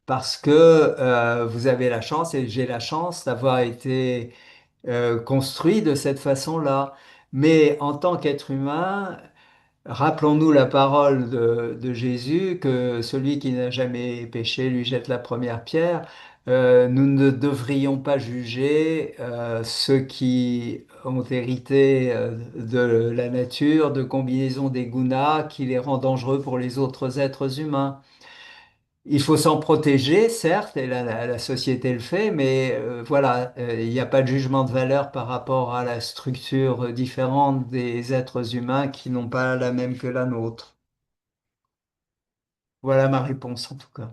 parce que vous avez la chance, et j'ai la chance d'avoir été construit de cette façon-là. Mais en tant qu'être humain, rappelons-nous la parole de Jésus, que celui qui n'a jamais péché lui jette la première pierre. Nous ne devrions pas juger ceux qui ont hérité de la nature, de combinaisons des gunas qui les rend dangereux pour les autres êtres humains. Il faut s'en protéger, certes, et la société le fait, mais voilà, il n'y a pas de jugement de valeur par rapport à la structure différente des êtres humains qui n'ont pas la même que la nôtre. Voilà ma réponse en tout cas.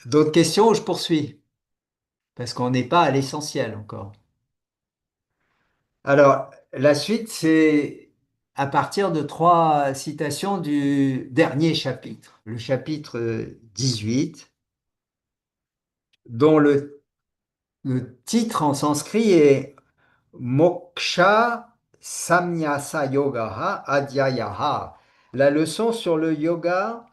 D'autres questions ou je poursuis? Parce qu'on n'est pas à l'essentiel encore. Alors, la suite, c'est à partir de trois citations du dernier chapitre, le chapitre 18, dont le titre en sanskrit est Moksha Samnyasa Yogaha Adhyayaha. La leçon sur le yoga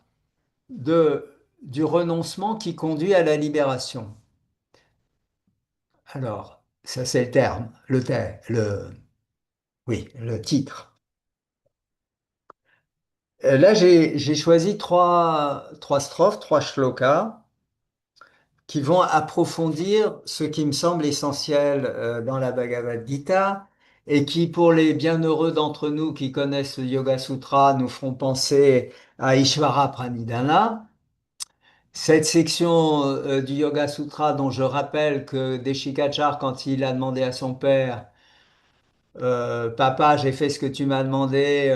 du renoncement qui conduit à la libération. Alors, ça c'est le terme, oui, le titre. Là, j'ai choisi trois strophes, trois shlokas qui vont approfondir ce qui me semble essentiel dans la Bhagavad Gita et qui, pour les bienheureux d'entre nous qui connaissent le Yoga Sutra, nous feront penser à Ishvara Pranidhana. Cette section du Yoga Sutra dont je rappelle que Deshikachar, quand il a demandé à son père Papa, j'ai fait ce que tu m'as demandé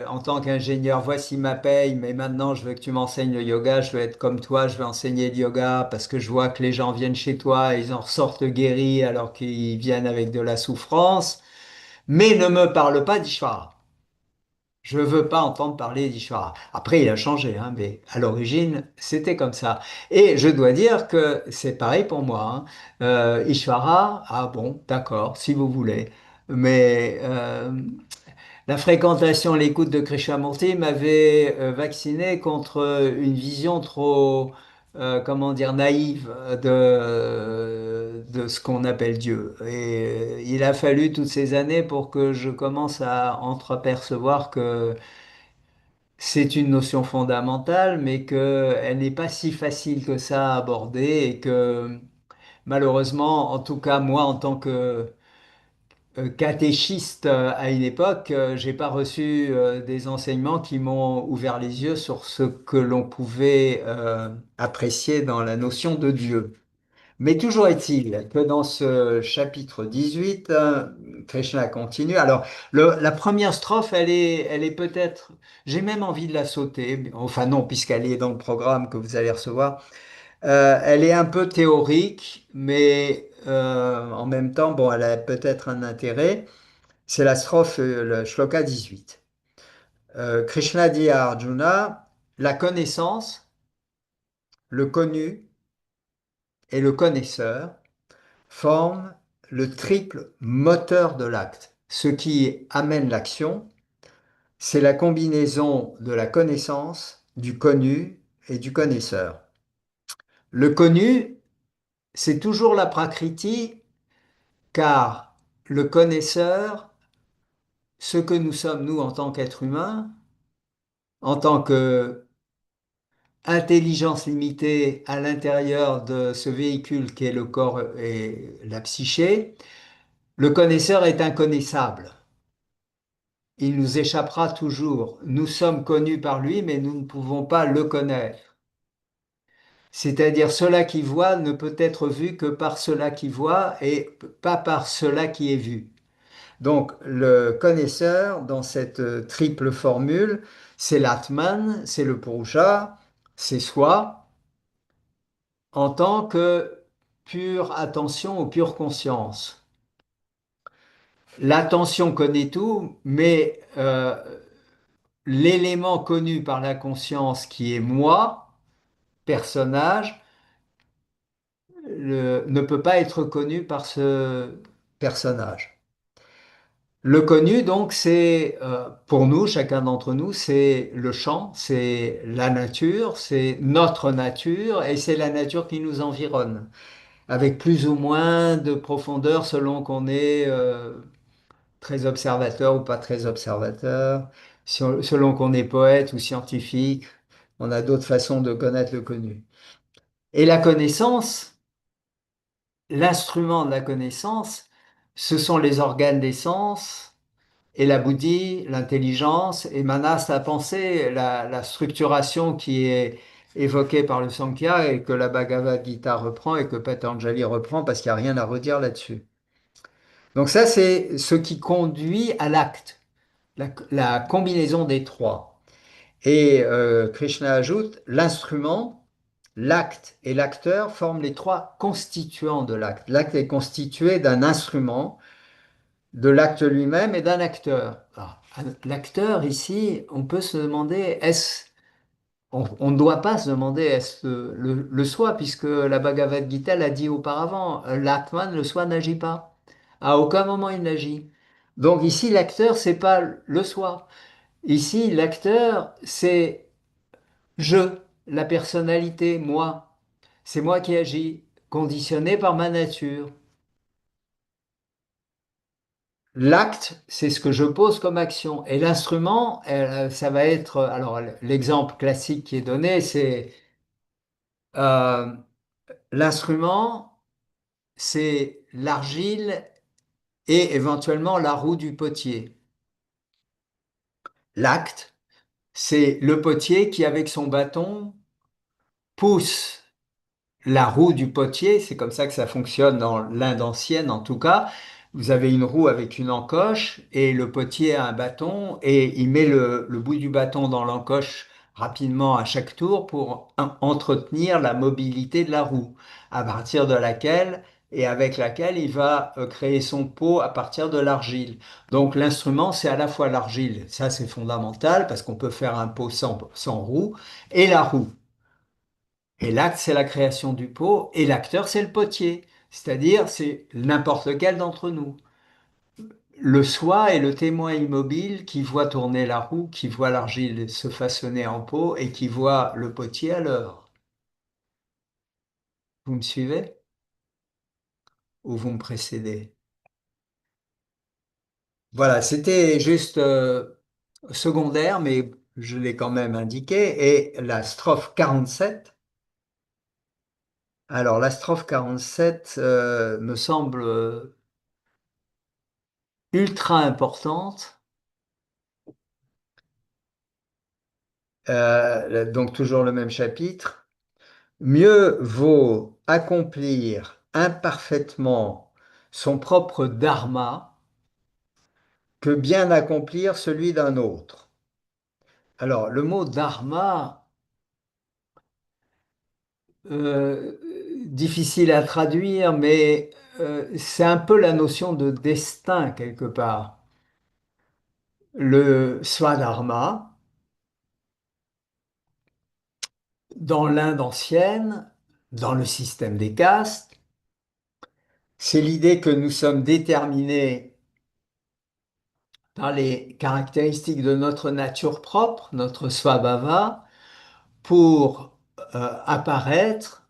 en tant qu'ingénieur, voici ma paye, mais maintenant je veux que tu m'enseignes le yoga, je veux être comme toi, je veux enseigner le yoga parce que je vois que les gens viennent chez toi et ils en ressortent guéris alors qu'ils viennent avec de la souffrance, mais ne me parle pas d'Ishvara. Je veux pas entendre parler d'Ishvara. Après, il a changé, hein, mais à l'origine, c'était comme ça. Et je dois dire que c'est pareil pour moi, hein. Ishvara, ah bon, d'accord, si vous voulez. Mais la fréquentation, l'écoute de Krishnamurti m'avait vacciné contre une vision trop, comment dire, naïve de ce qu'on appelle Dieu. Et il a fallu toutes ces années pour que je commence à entreapercevoir que c'est une notion fondamentale, mais qu'elle n'est pas si facile que ça à aborder et que malheureusement, en tout cas moi en tant que catéchiste à une époque, j'ai pas reçu des enseignements qui m'ont ouvert les yeux sur ce que l'on pouvait apprécier dans la notion de Dieu. Mais toujours est-il que dans ce chapitre 18, Krishna continue. Alors, la première strophe, elle est peut-être, j'ai même envie de la sauter, enfin non, puisqu'elle est dans le programme que vous allez recevoir. Elle est un peu théorique, mais en même temps, bon, elle a peut-être un intérêt. C'est la strophe, le shloka 18. Krishna dit à Arjuna, la connaissance, le connu et le connaisseur forment le triple moteur de l'acte, ce qui amène l'action, c'est la combinaison de la connaissance, du connu et du connaisseur. Le connu, c'est toujours la prakriti, car le connaisseur, ce que nous sommes, nous, en tant qu'êtres humains, en tant qu'intelligence limitée à l'intérieur de ce véhicule qui est le corps et la psyché, le connaisseur est inconnaissable. Il nous échappera toujours. Nous sommes connus par lui, mais nous ne pouvons pas le connaître. C'est-à-dire, cela qui voit ne peut être vu que par cela qui voit et pas par cela qui est vu. Donc, le connaisseur, dans cette triple formule, c'est l'Atman, c'est le Purusha, c'est soi, en tant que pure attention ou pure conscience. L'attention connaît tout, mais l'élément connu par la conscience qui est moi, personnage, ne peut pas être connu par ce personnage. Le connu, donc, c'est pour nous, chacun d'entre nous, c'est le champ, c'est la nature, c'est notre nature et c'est la nature qui nous environne, avec plus ou moins de profondeur selon qu'on est très observateur ou pas très observateur, selon qu'on est poète ou scientifique. On a d'autres façons de connaître le connu. Et la connaissance, l'instrument de la connaissance, ce sont les organes des sens et la bouddhi, l'intelligence, et manas, la pensée, la structuration qui est évoquée par le Samkhya et que la Bhagavad Gita reprend et que Patanjali reprend parce qu'il n'y a rien à redire là-dessus. Donc ça, c'est ce qui conduit à l'acte, la combinaison des trois. Et Krishna ajoute, l'instrument, l'acte et l'acteur forment les trois constituants de l'acte. L'acte est constitué d'un instrument, de l'acte lui-même et d'un acteur. Alors, l'acteur, ici, on peut se demander, on ne doit pas se demander est-ce le soi, puisque la Bhagavad Gita l'a dit auparavant, l'Atman, le soi n'agit pas. À aucun moment il n'agit. Donc ici, l'acteur, c'est pas le soi. Ici, l'acteur, c'est je, la personnalité, moi. C'est moi qui agis, conditionné par ma nature. L'acte, c'est ce que je pose comme action. Et l'instrument, ça va être, alors l'exemple classique qui est donné, c'est euh, l'instrument, c'est l'argile et éventuellement la roue du potier. L'acte, c'est le potier qui, avec son bâton, pousse la roue du potier, c'est comme ça que ça fonctionne dans l'Inde ancienne en tout cas. Vous avez une roue avec une encoche et le potier a un bâton et il met le bout du bâton dans l'encoche rapidement à chaque tour pour entretenir la mobilité de la roue, à partir de laquelle et avec laquelle il va créer son pot à partir de l'argile. Donc l'instrument, c'est à la fois l'argile, ça c'est fondamental parce qu'on peut faire un pot sans roue, et la roue. Et l'acte, c'est la création du pot, et l'acteur, c'est le potier, c'est-à-dire c'est n'importe lequel d'entre nous. Le soi est le témoin immobile qui voit tourner la roue, qui voit l'argile se façonner en pot et qui voit le potier à l'œuvre. Vous me suivez? Ou vous me précédez? Voilà, c'était juste secondaire, mais je l'ai quand même indiqué. Et la strophe 47. Alors, la strophe 47 me semble ultra importante. Donc toujours le même chapitre. Mieux vaut accomplir imparfaitement son propre dharma que bien accomplir celui d'un autre. Alors, le mot dharma, euh, difficile à traduire, mais c'est un peu la notion de destin quelque part. Le swadharma, dans l'Inde ancienne, dans le système des castes, c'est l'idée que nous sommes déterminés par les caractéristiques de notre nature propre, notre svabhava, pour apparaître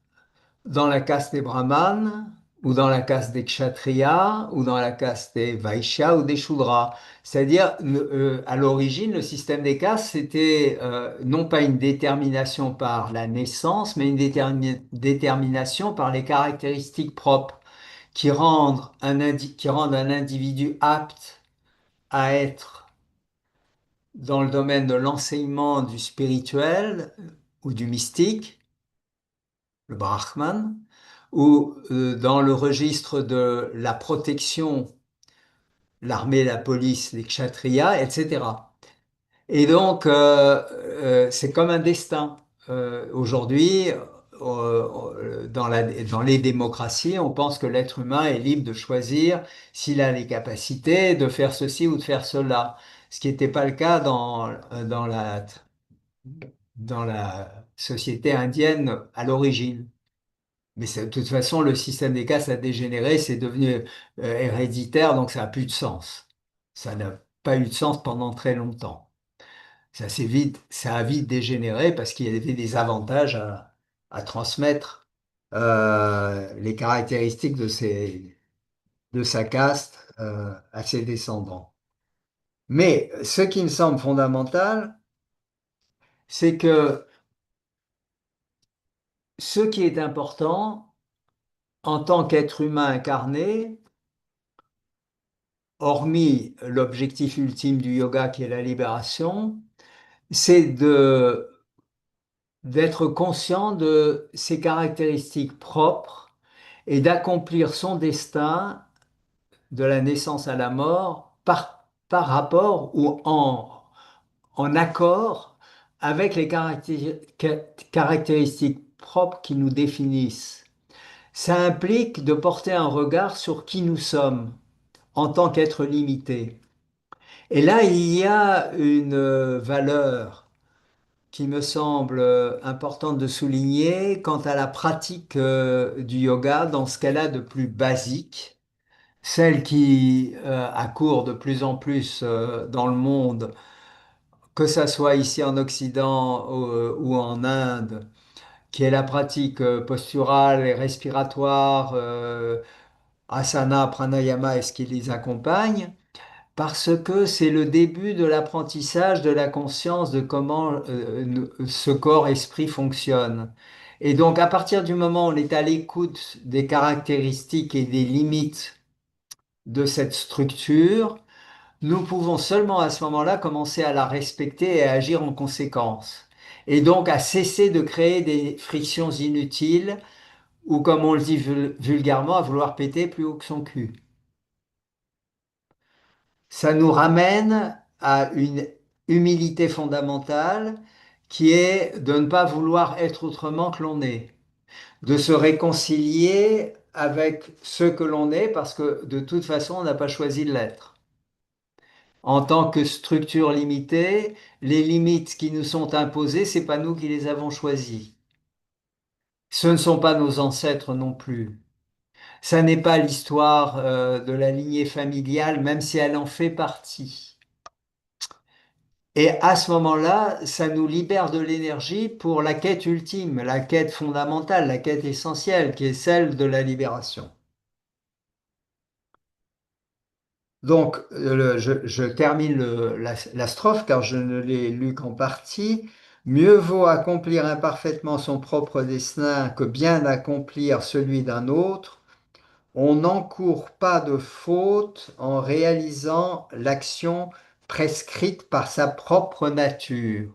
dans la caste des brahmanes, ou dans la caste des kshatriyas, ou dans la caste des vaishyas ou des shudras. C'est-à-dire, à l'origine, le système des castes, c'était non pas une détermination par la naissance, mais une détermination par les caractéristiques propres qui rendent un individu apte à être dans le domaine de l'enseignement du spirituel ou du mystique, le Brahman, ou dans le registre de la protection, l'armée, la police, les kshatriyas, etc. Et donc, c'est comme un destin. Aujourd'hui, dans les démocraties, on pense que l'être humain est libre de choisir s'il a les capacités de faire ceci ou de faire cela, ce qui n'était pas le cas dans la société indienne à l'origine. Mais de toute façon, le système des castes a dégénéré, c'est devenu héréditaire, donc ça n'a plus de sens. Ça n'a pas eu de sens pendant très longtemps. Ça a vite dégénéré parce qu'il y avait des avantages à transmettre les caractéristiques de sa caste à ses descendants. Mais ce qui me semble fondamental, c'est que ce qui est important en tant qu'être humain incarné, hormis l'objectif ultime du yoga qui est la libération, c'est d'être conscient de ses caractéristiques propres et d'accomplir son destin de la naissance à la mort par rapport ou en accord avec les caractéristiques propres qui nous définissent. Ça implique de porter un regard sur qui nous sommes en tant qu'être limité. Et là, il y a une valeur qui me semble importante de souligner quant à la pratique du yoga dans ce qu'elle a de plus basique, celle qui accourt de plus en plus dans le monde, que ça soit ici en Occident ou en Inde, qui est la pratique posturale et respiratoire, asana, pranayama et ce qui les accompagne. Parce que c'est le début de l'apprentissage de la conscience de comment ce corps-esprit fonctionne. Et donc, à partir du moment où on est à l'écoute des caractéristiques et des limites de cette structure, nous pouvons seulement à ce moment-là commencer à la respecter et à agir en conséquence. Et donc à cesser de créer des frictions inutiles ou, comme on le dit vulgairement, à vouloir péter plus haut que son cul. Ça nous ramène à une humilité fondamentale qui est de ne pas vouloir être autrement que l'on est, de se réconcilier avec ce que l'on est parce que de toute façon on n'a pas choisi de l'être. En tant que structure limitée, les limites qui nous sont imposées, c'est pas nous qui les avons choisies. Ce ne sont pas nos ancêtres non plus. Ça n'est pas l'histoire de la lignée familiale, même si elle en fait partie. Et à ce moment-là, ça nous libère de l'énergie pour la quête ultime, la quête fondamentale, la quête essentielle, qui est celle de la libération. Donc, je termine la strophe car je ne l'ai lu qu'en partie. Mieux vaut accomplir imparfaitement son propre destin que bien accomplir celui d'un autre. On n'encourt pas de faute en réalisant l'action prescrite par sa propre nature.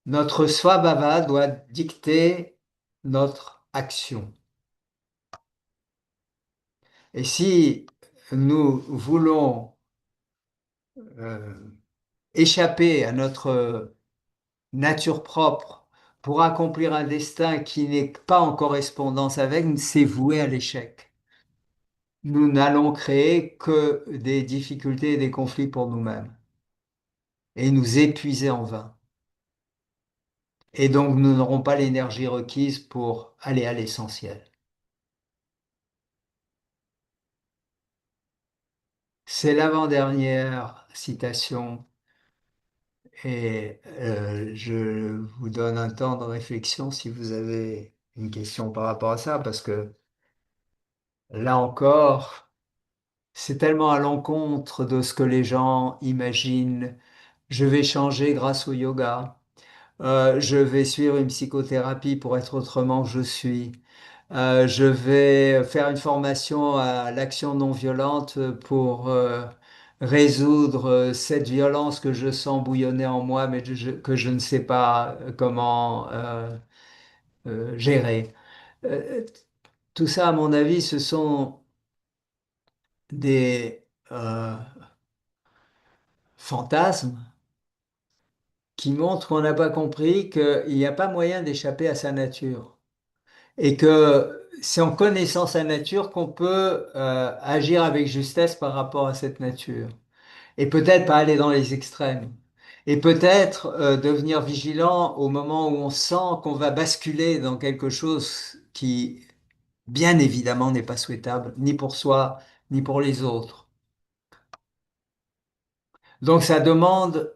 Notre svabhava doit dicter notre action. Et si nous voulons euh, échapper à notre nature propre pour accomplir un destin qui n'est pas en correspondance avec, c'est voué à l'échec. Nous n'allons créer que des difficultés et des conflits pour nous-mêmes et nous épuiser en vain. Et donc nous n'aurons pas l'énergie requise pour aller à l'essentiel. c'est l'avant-dernière citation et je vous donne un temps de réflexion si vous avez une question par rapport à ça, parce que là encore, c'est tellement à l'encontre de ce que les gens imaginent. Je vais changer grâce au yoga. Je vais suivre une psychothérapie pour être autrement que je suis. Je vais faire une formation à l'action non violente pour résoudre cette violence que je sens bouillonner en moi, mais que je ne sais pas comment gérer. Euh, tout ça, à mon avis, ce sont des fantasmes qui montrent qu'on n'a pas compris qu'il n'y a pas moyen d'échapper à sa nature. Et que c'est en connaissant sa nature qu'on peut agir avec justesse par rapport à cette nature. Et peut-être pas aller dans les extrêmes. Et peut-être devenir vigilant au moment où on sent qu'on va basculer dans quelque chose qui, bien évidemment, n'est pas souhaitable, ni pour soi, ni pour les autres. Donc ça demande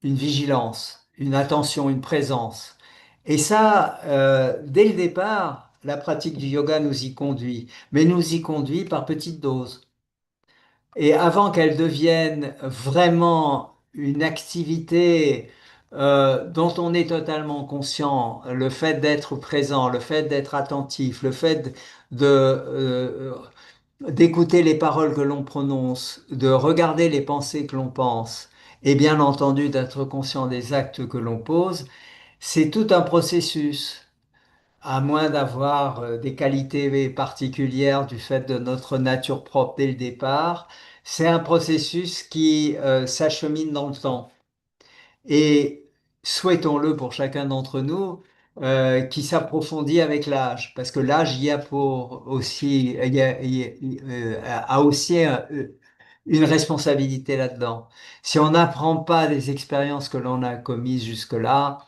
une vigilance, une attention, une présence. Et ça, dès le départ, la pratique du yoga nous y conduit, mais nous y conduit par petites doses. Et avant qu'elle devienne vraiment une activité dont on est totalement conscient, le fait d'être présent, le fait d'être attentif, le fait d'écouter les paroles que l'on prononce, de regarder les pensées que l'on pense, et bien entendu d'être conscient des actes que l'on pose, c'est tout un processus, à moins d'avoir des qualités particulières du fait de notre nature propre dès le départ. C'est un processus qui s'achemine dans le temps. Et souhaitons-le pour chacun d'entre nous, qui s'approfondit avec l'âge, parce que l'âge y a pour aussi, a aussi une responsabilité là-dedans. Si on n'apprend pas des expériences que l'on a commises jusque-là,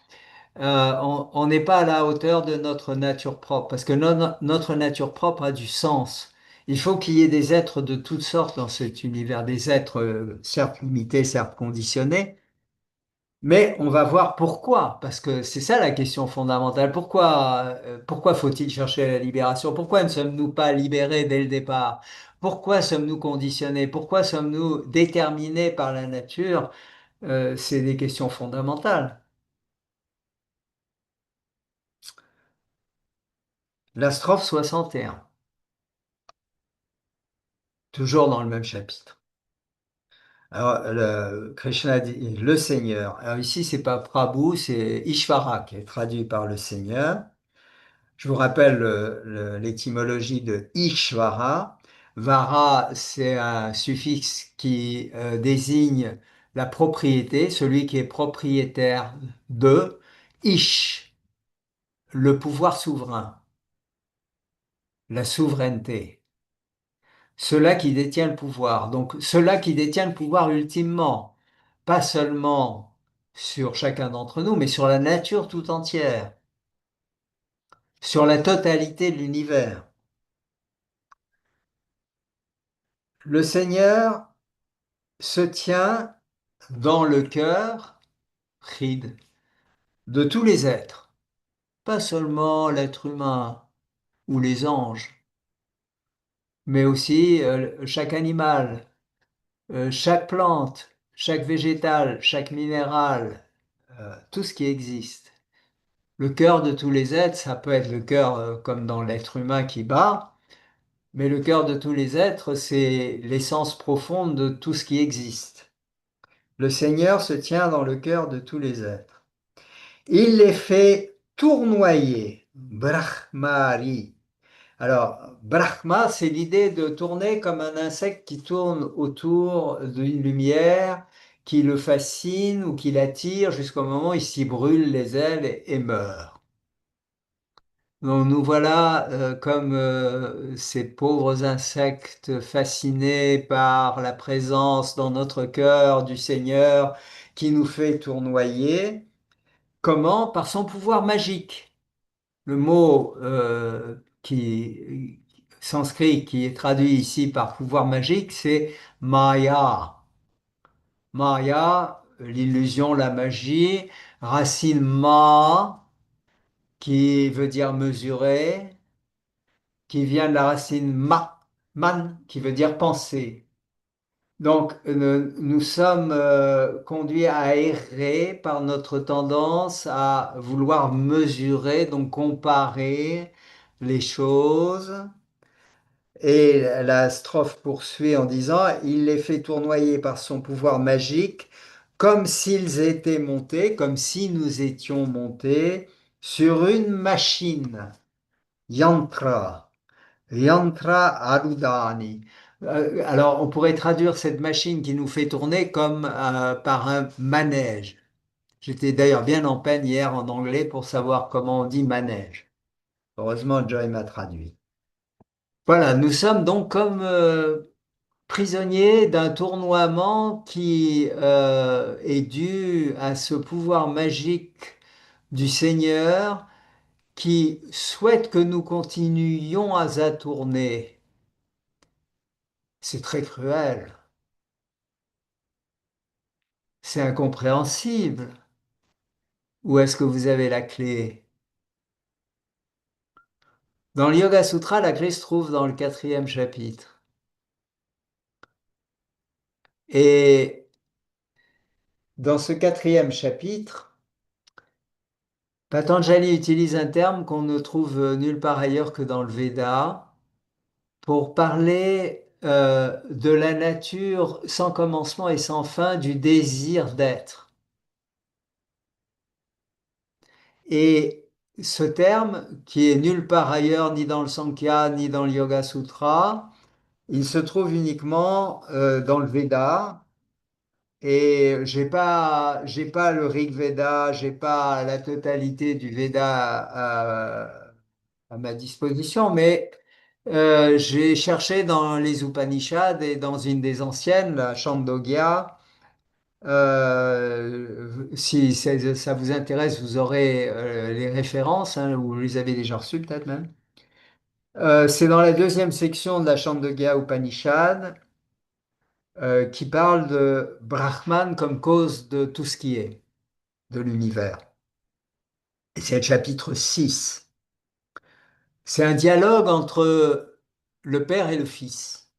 on n'est pas à la hauteur de notre nature propre, parce que notre nature propre a du sens. Il faut qu'il y ait des êtres de toutes sortes dans cet univers, des êtres certes limités, certes conditionnés, mais on va voir pourquoi, parce que c'est ça la question fondamentale. Pourquoi faut-il chercher la libération? Pourquoi ne sommes-nous pas libérés dès le départ? Pourquoi sommes-nous conditionnés? Pourquoi sommes-nous déterminés par la nature? C'est des questions fondamentales. La strophe 61, toujours dans le même chapitre. Alors, Krishna dit le Seigneur. Alors ici, c'est pas Prabhu, c'est Ishvara qui est traduit par le Seigneur. Je vous rappelle l'étymologie de Ishvara. Vara, c'est un suffixe qui désigne la propriété, celui qui est propriétaire de. Ish, le pouvoir souverain, la souveraineté. Ceux-là qui détient le pouvoir. Donc, ceux-là qui détient le pouvoir ultimement, pas seulement sur chacun d'entre nous, mais sur la nature tout entière, sur la totalité de l'univers. Le Seigneur se tient dans le cœur, Chid, de tous les êtres, pas seulement l'être humain ou les anges, mais aussi chaque animal, chaque plante, chaque végétal, chaque minéral, tout ce qui existe. Le cœur de tous les êtres, ça peut être le cœur comme dans l'être humain qui bat, mais le cœur de tous les êtres, c'est l'essence profonde de tout ce qui existe. Le Seigneur se tient dans le cœur de tous les êtres. Il les fait tournoyer, Brahmari. Alors, Brahma, c'est l'idée de tourner comme un insecte qui tourne autour d'une lumière qui le fascine ou qui l'attire jusqu'au moment où il s'y brûle les ailes et meurt. Donc, nous voilà comme ces pauvres insectes fascinés par la présence dans notre cœur du Seigneur qui nous fait tournoyer. Comment? Par son pouvoir magique. Le mot sanskrit qui est traduit ici par pouvoir magique, c'est Maya. Maya, l'illusion, la magie, racine ma, qui veut dire mesurer, qui vient de la racine man, qui veut dire penser. Donc, nous sommes conduits à errer par notre tendance à vouloir mesurer, donc comparer les choses. Et la strophe poursuit en disant, il les fait tournoyer par son pouvoir magique, comme s'ils étaient montés, comme si nous étions montés sur une machine. Yantra. Yantra Arudani. Alors, on pourrait traduire cette machine qui nous fait tourner comme par un manège. J'étais d'ailleurs bien en peine hier en anglais pour savoir comment on dit manège. Heureusement, Joy m'a traduit. Voilà, nous sommes donc comme prisonniers d'un tournoiement qui est dû à ce pouvoir magique du Seigneur qui souhaite que nous continuions à tourner. C'est très cruel, c'est incompréhensible. Où est-ce que vous avez la clé? Dans le Yoga Sutra, la clé se trouve dans le 4e chapitre. Et dans ce 4e chapitre, Patanjali utilise un terme qu'on ne trouve nulle part ailleurs que dans le Veda pour parler de la nature sans commencement et sans fin du désir d'être. Et ce terme, qui est nulle part ailleurs, ni dans le Sankhya, ni dans le Yoga Sutra, il se trouve uniquement dans le Veda. Et j'ai pas le Rig Veda, j'ai pas la totalité du Veda à ma disposition, mais j'ai cherché dans les Upanishads et dans une des anciennes, la Chandogya. Si ça vous intéresse, vous aurez les références, hein, ou vous les avez déjà reçues peut-être même. C'est dans la 2e section de la Chandogya Upanishad qui parle de Brahman comme cause de tout ce qui est, de l'univers. Et c'est le chapitre 6. C'est un dialogue entre le père et le fils.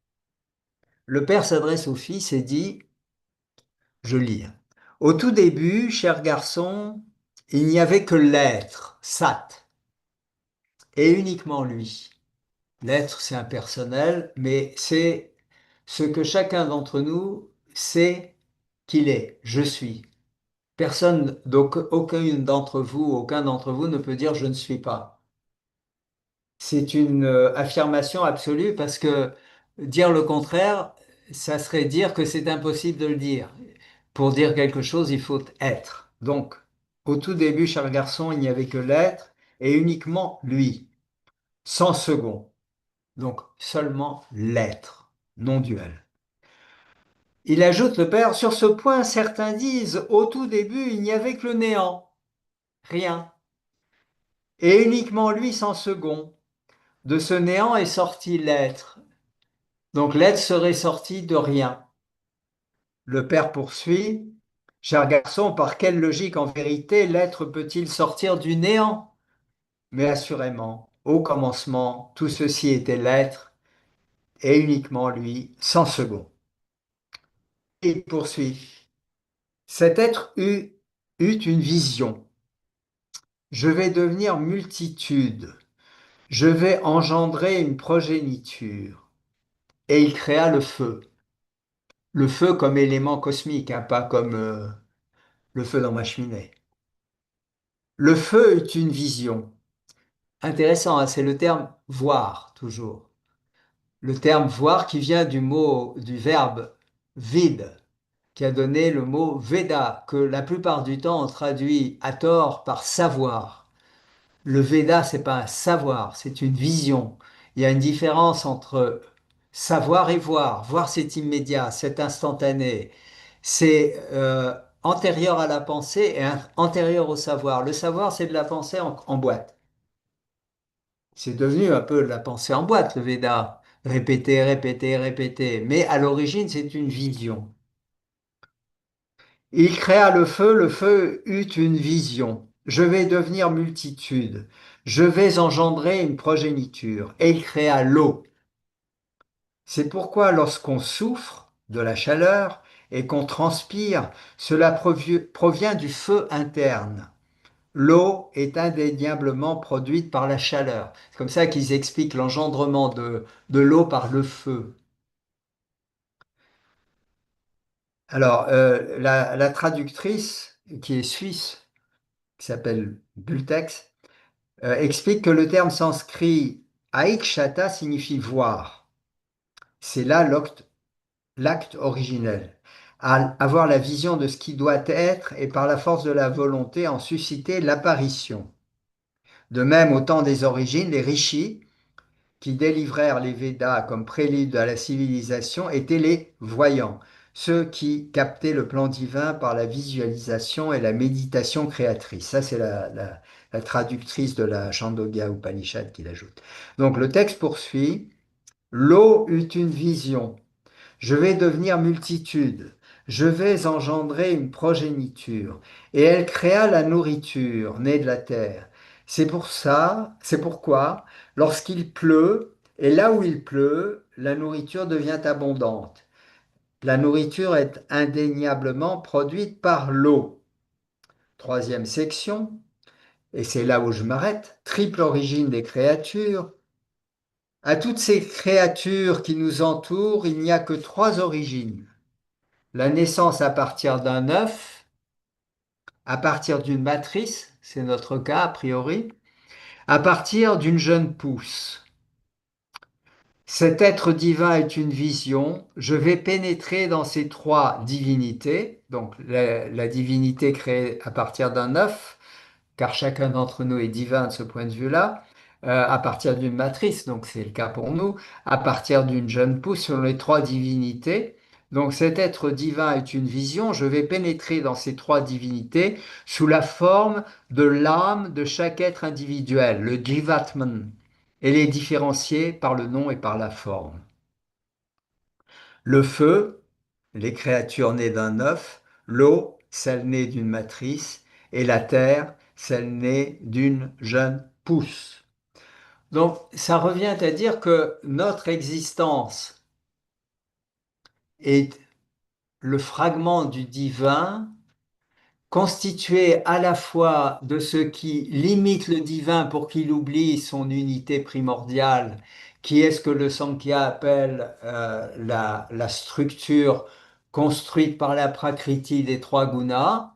Le père s'adresse au fils et dit, je lis, au tout début, cher garçon, il n'y avait que l'être, Sat, et uniquement lui. L'être, c'est impersonnel, mais c'est ce que chacun d'entre nous sait qu'il est, je suis. Personne, donc aucun d'entre vous, ne peut dire je ne suis pas. C'est une affirmation absolue parce que dire le contraire, ça serait dire que c'est impossible de le dire. Pour dire quelque chose, il faut être. Donc, au tout début, cher garçon, il n'y avait que l'être et uniquement lui, sans second. Donc, seulement l'être, non duel. Il ajoute le père, sur ce point, certains disent, au tout début, il n'y avait que le néant, rien. Et uniquement lui sans second. De ce néant est sorti l'être. Donc l'être serait sorti de rien. Le père poursuit, cher garçon, par quelle logique en vérité l'être peut-il sortir du néant? Mais assurément, au commencement, tout ceci était l'être, et uniquement lui, sans second. Il poursuit, cet être eut une vision. Je vais devenir multitude, je vais engendrer une progéniture. Et il créa le feu. Le feu comme élément cosmique, hein, pas comme le feu dans ma cheminée. Le feu est une vision. Intéressant, hein, c'est le terme voir, toujours. Le terme voir qui vient du verbe vide, qui a donné le mot Veda, que la plupart du temps on traduit à tort par savoir. Le Veda, c'est pas un savoir, c'est une vision. Il y a une différence entre savoir et voir. Voir, c'est immédiat, c'est instantané, c'est antérieur à la pensée et antérieur au savoir. Le savoir, c'est de la pensée en boîte. C'est devenu un peu la pensée en boîte, le Veda. Répéter, répéter, répéter. Mais à l'origine, c'est une vision. Il créa le feu eut une vision. Je vais devenir multitude. Je vais engendrer une progéniture. Et il créa l'eau. C'est pourquoi lorsqu'on souffre de la chaleur et qu'on transpire, cela provient du feu interne. L'eau est indéniablement produite par la chaleur. C'est comme ça qu'ils expliquent l'engendrement de l'eau par le feu. Alors, la traductrice, qui est suisse, qui s'appelle Bultex, explique que le terme sanskrit aikshata signifie voir. C'est là l'acte originel. Avoir la vision de ce qui doit être et par la force de la volonté en susciter l'apparition. De même, au temps des origines, les rishis, qui délivrèrent les Védas comme prélude à la civilisation, étaient les voyants, ceux qui captaient le plan divin par la visualisation et la méditation créatrice. Ça, c'est la traductrice de la Chandogya Upanishad qui l'ajoute. Donc le texte poursuit, l'eau eut une vision. Je vais devenir multitude, je vais engendrer une progéniture. Et elle créa la nourriture née de la terre. C'est pourquoi, lorsqu'il pleut, et là où il pleut, la nourriture devient abondante. La nourriture est indéniablement produite par l'eau. Troisième section, et c'est là où je m'arrête, triple origine des créatures. À toutes ces créatures qui nous entourent, il n'y a que trois origines. La naissance à partir d'un œuf, à partir d'une matrice, c'est notre cas a priori, à partir d'une jeune pousse. Cet être divin est une vision. Je vais pénétrer dans ces trois divinités, donc la divinité créée à partir d'un œuf, car chacun d'entre nous est divin de ce point de vue-là, à partir d'une matrice, donc c'est le cas pour nous, à partir d'une jeune pousse, selon les trois divinités. Donc cet être divin est une vision, je vais pénétrer dans ces trois divinités sous la forme de l'âme de chaque être individuel, le Jivatman, et les différencier par le nom et par la forme. Le feu, les créatures nées d'un œuf, l'eau, celle née d'une matrice, et la terre, celle née d'une jeune pousse. Donc, ça revient à dire que notre existence est le fragment du divin constitué à la fois de ce qui limite le divin pour qu'il oublie son unité primordiale, qui est ce que le Sankhya appelle la structure construite par la Prakriti des trois gunas,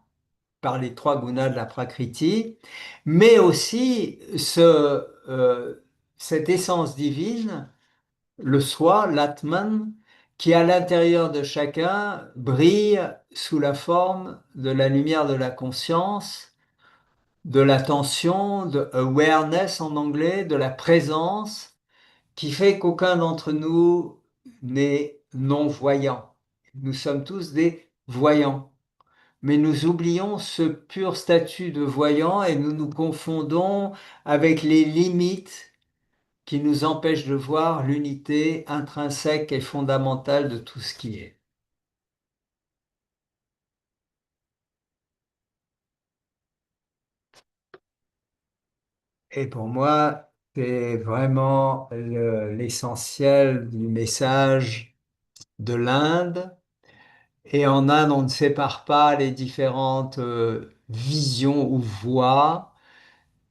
par les trois gunas de la Prakriti, mais aussi cette essence divine, le soi, l'Atman, qui à l'intérieur de chacun brille sous la forme de la lumière de la conscience, de l'attention, de awareness en anglais, de la présence, qui fait qu'aucun d'entre nous n'est non-voyant. Nous sommes tous des voyants. Mais nous oublions ce pur statut de voyant et nous nous confondons avec les limites qui nous empêchent de voir l'unité intrinsèque et fondamentale de tout ce qui est. Et pour moi, c'est vraiment l'essentiel du message de l'Inde. Et en Inde, on ne sépare pas les différentes visions ou voies.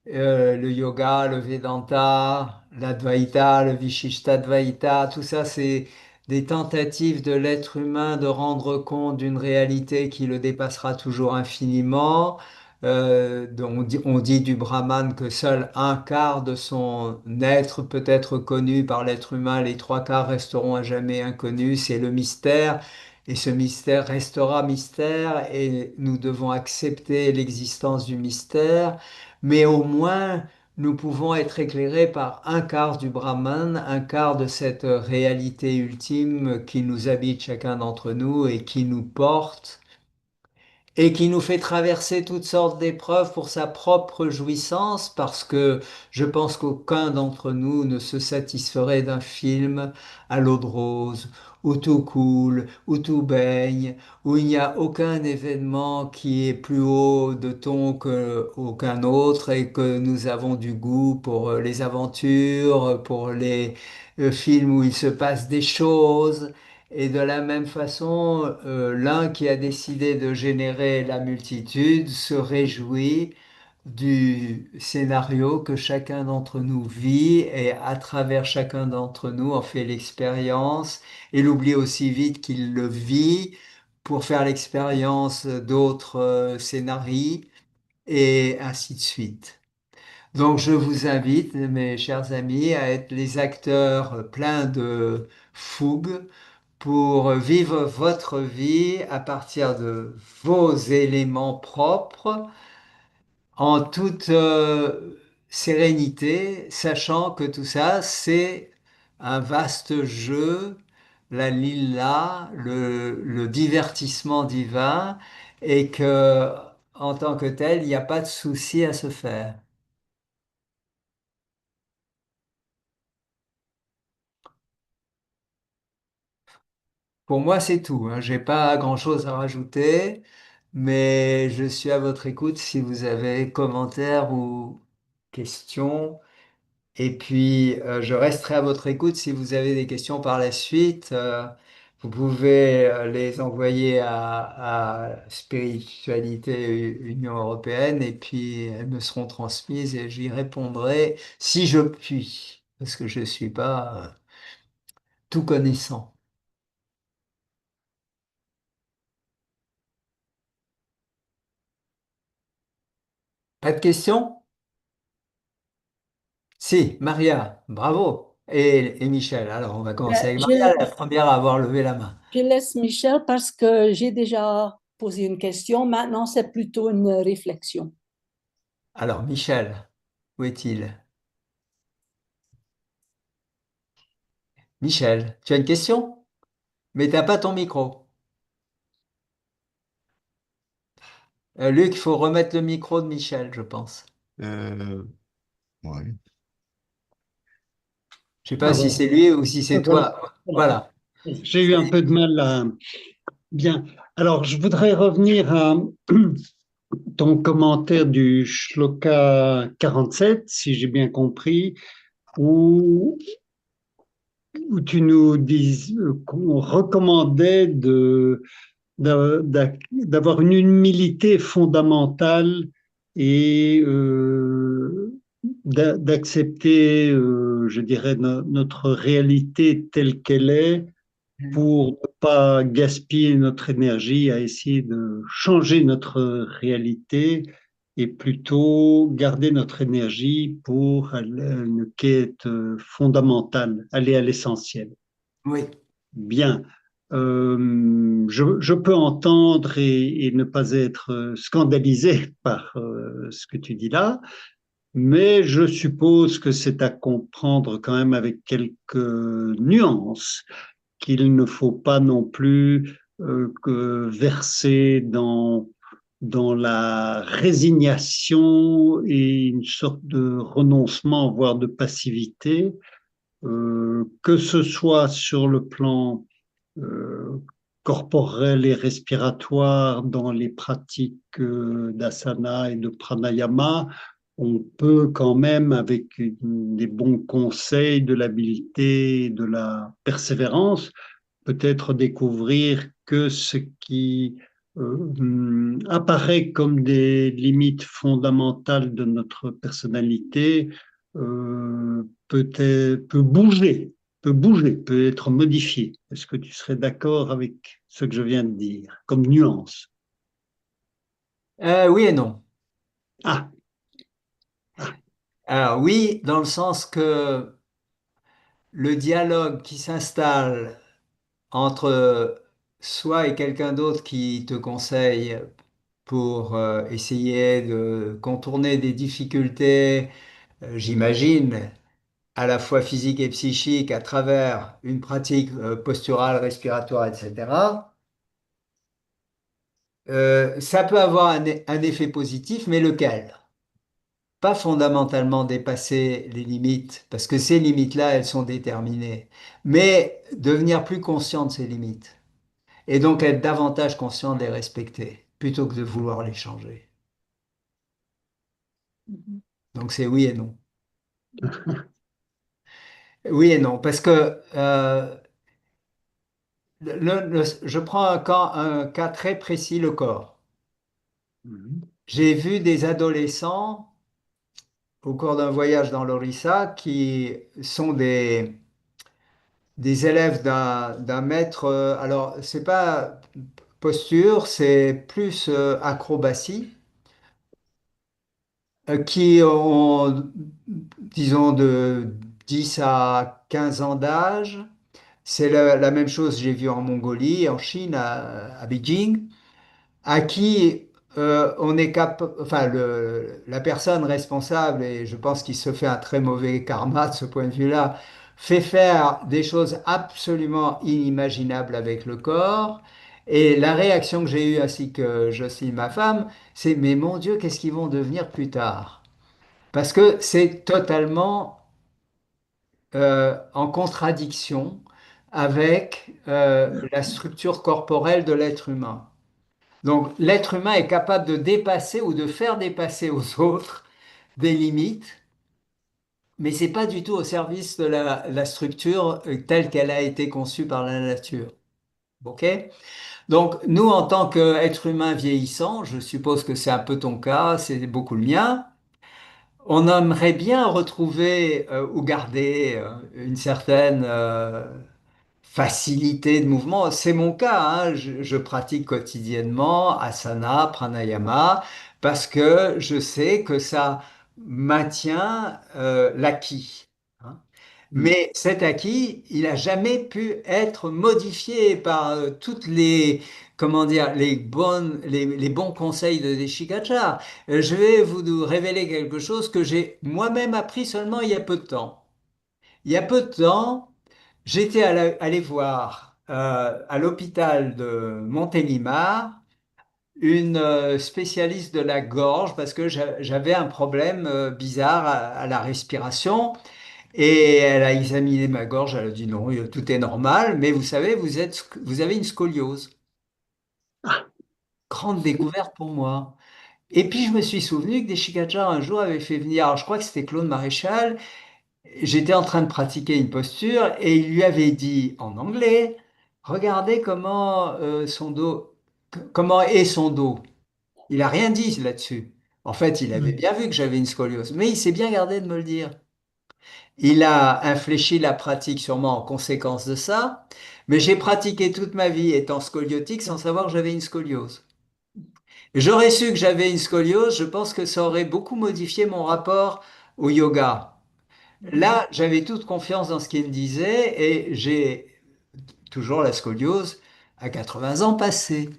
Le yoga, le Vedanta, l'Advaita, le Vishishtadvaita, tout ça, c'est des tentatives de l'être humain de rendre compte d'une réalité qui le dépassera toujours infiniment. Donc on dit du Brahman que seul un quart de son être peut être connu par l'être humain, les trois quarts resteront à jamais inconnus, c'est le mystère. Et ce mystère restera mystère et nous devons accepter l'existence du mystère, mais au moins nous pouvons être éclairés par un quart du Brahman, un quart de cette réalité ultime qui nous habite chacun d'entre nous et qui nous porte et qui nous fait traverser toutes sortes d'épreuves pour sa propre jouissance, parce que je pense qu'aucun d'entre nous ne se satisferait d'un film à l'eau de rose, où tout coule, où tout baigne, où il n'y a aucun événement qui est plus haut de ton qu'aucun autre et que nous avons du goût pour les aventures, pour les films où il se passe des choses. Et de la même façon, l'un qui a décidé de générer la multitude se réjouit du scénario que chacun d'entre nous vit et à travers chacun d'entre nous en fait l'expérience et l'oublie aussi vite qu'il le vit pour faire l'expérience d'autres scénarios et ainsi de suite. Donc je vous invite, mes chers amis, à être les acteurs pleins de fougue pour vivre votre vie à partir de vos éléments propres, en toute sérénité, sachant que tout ça, c'est un vaste jeu, la lila, le divertissement divin, et que en tant que tel, il n'y a pas de souci à se faire. Pour moi, c'est tout, hein. J'ai pas grand-chose à rajouter, mais je suis à votre écoute si vous avez commentaires ou questions. Et puis, je resterai à votre écoute si vous avez des questions par la suite. Vous pouvez les envoyer à Spiritualité Union Européenne et puis elles me seront transmises et j'y répondrai si je puis, parce que je ne suis pas tout connaissant. Pas de questions? Si, Maria, bravo. Et Michel. Alors, on va commencer avec Maria, Je, la première à avoir levé la main. je laisse Michel parce que j'ai déjà posé une question. Maintenant, c'est plutôt une réflexion. Alors, Michel, où est-il? Michel, tu as une question? Mais t'as pas ton micro. Luc, il faut remettre le micro de Michel, je pense. Euh, ouais. Je sais pas Ah si bon, c'est lui ou si c'est voilà. toi. Voilà. Voilà. J'ai eu un peu de mal à... Bien. Alors, je voudrais revenir à ton commentaire du Shloka 47, si j'ai bien compris, où, où tu nous dis qu'on recommandait d'avoir une humilité fondamentale et d'accepter, je dirais, notre réalité telle qu'elle est pour ne pas gaspiller notre énergie à essayer de changer notre réalité et plutôt garder notre énergie pour une quête fondamentale, aller à l'essentiel. Oui. Bien. Je peux entendre et ne pas être scandalisé par ce que tu dis là, mais je suppose que c'est à comprendre quand même avec quelques nuances qu'il ne faut pas non plus que verser dans la résignation et une sorte de renoncement, voire de passivité, que ce soit sur le plan euh, corporel et respiratoire dans les pratiques d'asana et de pranayama, on peut quand même, avec des bons conseils, de l'habileté, de la persévérance, peut-être découvrir que ce qui apparaît comme des limites fondamentales de notre personnalité peut bouger, peut être modifié. Est-ce que tu serais d'accord avec ce que je viens de dire comme nuance? Oui et non. Ah, ah, Alors oui, dans le sens que le dialogue qui s'installe entre soi et quelqu'un d'autre qui te conseille pour essayer de contourner des difficultés, j'imagine, à la fois physiques et psychiques à travers une pratique posturale, respiratoire, etc. Ça peut avoir un effet positif, mais lequel? Pas fondamentalement dépasser les limites, parce que ces limites-là, elles sont déterminées, mais devenir plus conscient de ces limites, et donc être davantage conscient de les respecter, plutôt que de vouloir les changer. Mhm. Donc c'est oui et non. Oui et non, parce que je prends un cas très précis, le corps. Mhm. J'ai vu des adolescents au cours d'un voyage dans l'Orissa qui sont des élèves d'un maître. Alors, c'est pas posture, c'est plus acrobatie, qui ont, disons, de 10 à 15 ans d'âge. C'est la même chose, j'ai vu en Mongolie, en Chine, à Beijing, à qui on est capable, enfin, la personne responsable, et je pense qu'il se fait un très mauvais karma de ce point de vue-là, fait faire des choses absolument inimaginables avec le corps. Et la réaction que j'ai eue, ainsi que Jocelyne, ma femme, c'est, mais mon Dieu, qu'est-ce qu'ils vont devenir plus tard? Parce que c'est totalement en contradiction avec la structure corporelle de l'être humain. Donc, l'être humain est capable de dépasser ou de faire dépasser aux autres des limites, mais c'est pas du tout au service de la structure telle qu'elle a été conçue par la nature. OK? Donc, nous, en tant qu'être humain vieillissant, je suppose que c'est un peu ton cas, c'est beaucoup le mien, on aimerait bien retrouver ou garder une certaine facilité de mouvement. C'est mon cas, hein. Je pratique quotidiennement asana, pranayama, parce que je sais que ça maintient l'acquis, hein. Mhm. Mais cet acquis, il n'a jamais pu être modifié par toutes les, comment dire, les bons conseils de Deshigacha. Je vais vous révéler quelque chose que j'ai moi-même appris seulement il y a peu de temps. Il y a peu de temps, j'étais allé voir à l'hôpital de Montélimar une spécialiste de la gorge parce que j'avais un problème bizarre à la respiration et elle a examiné ma gorge, elle a dit non, tout est normal, mais vous savez, vous avez une scoliose. Ah, Grande découverte pour moi. Et puis je me suis souvenu que Deshigacha un jour avait fait venir, alors je crois que c'était Claude Maréchal. J'étais en train de pratiquer une posture et il lui avait dit en anglais, regardez comment est son dos. Il a rien dit là-dessus. En fait, il avait mhm. bien vu que j'avais une scoliose, mais il s'est bien gardé de me le dire. Il a infléchi la pratique sûrement en conséquence de ça, mais j'ai pratiqué toute ma vie étant scoliotique sans savoir que j'avais une scoliose. J'aurais su que j'avais une scoliose, je pense que ça aurait beaucoup modifié mon rapport au yoga. Mhm. Là, j'avais toute confiance dans ce qu'il me disait et j'ai toujours la scoliose à 80 ans passés.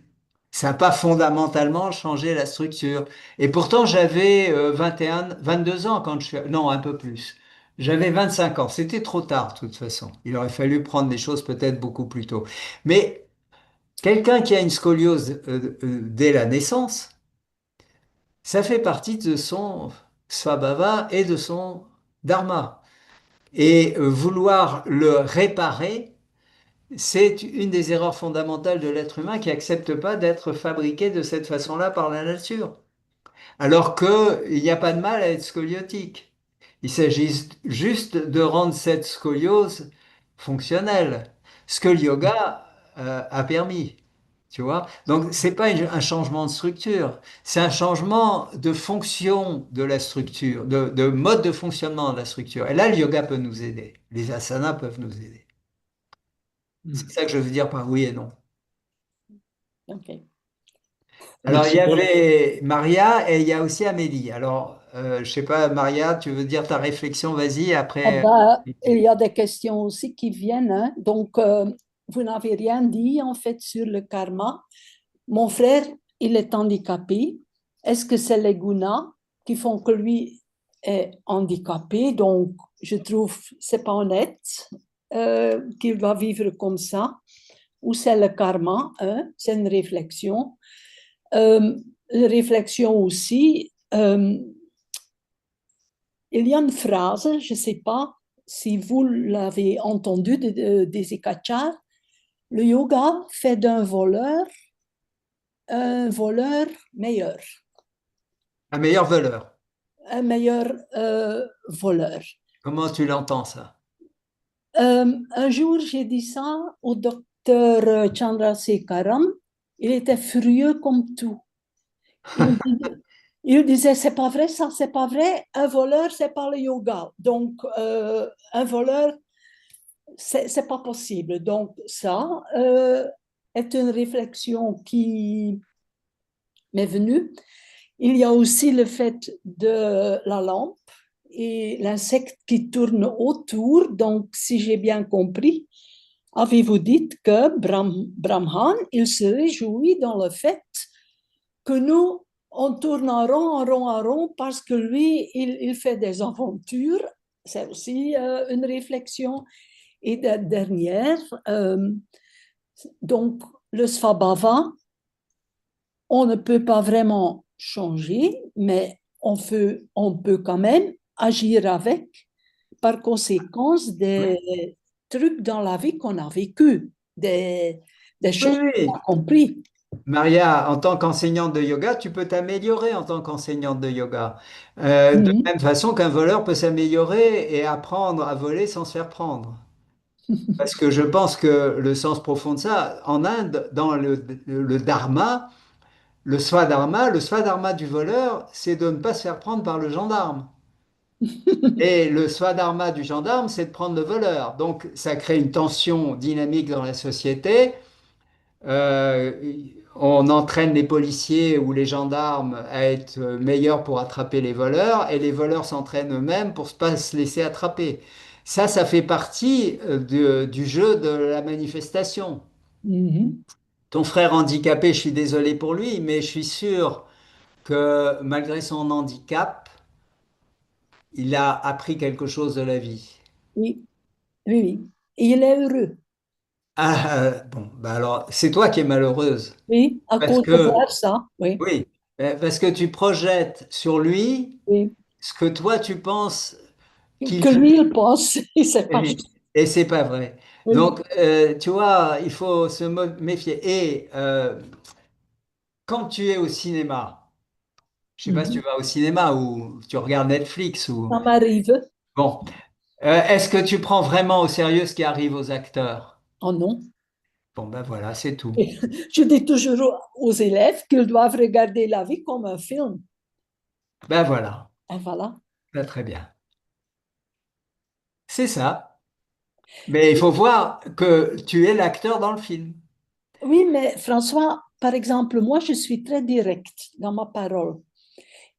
Ça n'a pas fondamentalement changé la structure. Et pourtant, j'avais 21, 22 ans quand je suis... Non, un peu plus. J'avais 25 ans. C'était trop tard, de toute façon. Il aurait fallu prendre les choses peut-être beaucoup plus tôt. Mais quelqu'un qui a une scoliose dès la naissance, ça fait partie de son svabhava et de son dharma. Et vouloir le réparer, c'est une des erreurs fondamentales de l'être humain qui n'accepte pas d'être fabriqué de cette façon-là par la nature. Alors qu'il n'y a pas de mal à être scoliotique. Il s'agit juste de rendre cette scoliose fonctionnelle. Ce que le yoga a permis. Tu vois? Donc, c'est pas un changement de structure, c'est un changement de fonction de la structure, de mode de fonctionnement de la structure. Et là, le yoga peut nous aider. Les asanas peuvent nous aider. C'est ça que je veux dire par oui et non. OK. Alors, il y Merci pour avait Maria et il y a aussi Amélie. Alors, je sais pas, Maria, tu veux dire ta réflexion? Vas-y, Ah après. bah, il y a des questions aussi qui viennent, hein. Donc, vous n'avez rien dit en fait sur le karma. Mon frère, il est handicapé. Est-ce que c'est les gunas qui font que lui est handicapé? Donc, je trouve c'est pas honnête qu'il va vivre comme ça. Ou c'est le karma, hein? C'est une réflexion. réflexion aussi. Il y a une phrase, je ne sais pas si vous l'avez entendue des Ekachar, le yoga fait d'un voleur un voleur meilleur, Un meilleur voleur. un meilleur voleur. Comment tu l'entends, ça? Un jour, j'ai dit ça au docteur Chandrasekaram. Il était furieux comme tout. Il, il disait, c'est pas vrai ça, c'est pas vrai. Un voleur, c'est pas le yoga. Donc, un voleur, c'est pas possible. Donc, ça est une réflexion qui m'est venue. Il y a aussi le fait de la lampe et l'insecte qui tourne autour. Donc, si j'ai bien compris, avez-vous dit que Brahman, il se réjouit dans le fait que nous, on tourne en rond, en rond, en rond, parce que lui, il fait des aventures. C'est aussi une réflexion. Et dernière, donc le Svabhava, on ne peut pas vraiment changer, mais on peut quand même agir avec, par conséquence des trucs dans la vie qu'on a vécu, des Oui, choses qu'on oui. a compris. Maria, en tant qu'enseignante de yoga, tu peux t'améliorer en tant qu'enseignante de yoga. De Mhm. même façon qu'un voleur peut s'améliorer et apprendre à voler sans se faire prendre. Parce que je pense que le sens profond de ça, en Inde, dans le dharma, le swadharma du voleur, c'est de ne pas se faire prendre par le gendarme. Et le swadharma du gendarme, c'est de prendre le voleur. Donc ça crée une tension dynamique dans la société. Euh, on entraîne les policiers ou les gendarmes à être meilleurs pour attraper les voleurs et les voleurs s'entraînent eux-mêmes pour ne pas se laisser attraper. Ça fait partie du jeu de la manifestation. Mhm. Ton frère handicapé, je suis désolé pour lui, mais je suis sûr que malgré son handicap, il a appris quelque chose de la vie. Oui, oui, oui. Et il est heureux. Ah, bon, bah alors, c'est toi qui es malheureuse. Oui, à Parce cause de que, voir ça. Oui, oui, parce que tu projettes sur lui oui. ce que toi tu penses qu'il Que fait. lui, il pense, c'est pas Et, juste. et c'est pas vrai. Oui. Donc, tu vois, il faut se méfier. Et quand tu es au cinéma, je sais pas si tu Mhm. vas au cinéma ou tu regardes Netflix ou... Ça m'arrive. Bon, est-ce que tu prends vraiment au sérieux ce qui arrive aux acteurs? Oh non. Bon, ben voilà, c'est tout. Et je dis toujours aux élèves qu'ils doivent regarder la vie comme un film. Ben voilà, Et voilà. ben, très bien. C'est ça. Mais il faut voir que tu es l'acteur dans le film. Oui, mais François, par exemple, moi, je suis très directe dans ma parole.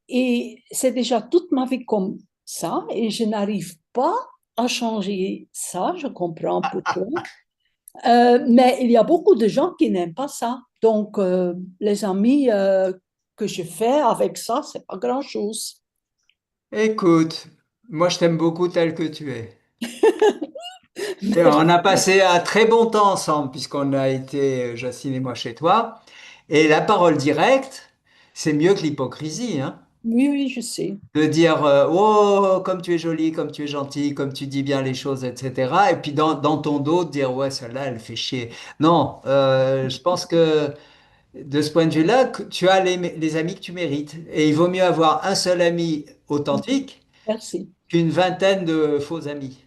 Et c'est déjà toute ma vie comme ça, et je n'arrive pas à changer ça, je comprends pourquoi. Mais il y a beaucoup de gens qui n'aiment pas ça. Donc, les amis que je fais avec ça, c'est pas grand-chose. Écoute, moi je t'aime beaucoup tel que tu es. Et on a passé un très bon temps ensemble puisqu'on a été, Jacine et moi, chez toi. Et la parole directe, c'est mieux que l'hypocrisie, hein. Oui, oui, je sais. De dire, oh, comme tu es jolie, comme tu es gentille, comme tu dis bien les choses, etc. Et puis dans ton dos, de dire, ouais, celle-là, elle fait chier. Non, je pense que de ce point de vue-là, que tu as les amis que tu mérites. Et il vaut mieux avoir un seul ami authentique Merci. qu'une vingtaine de faux amis.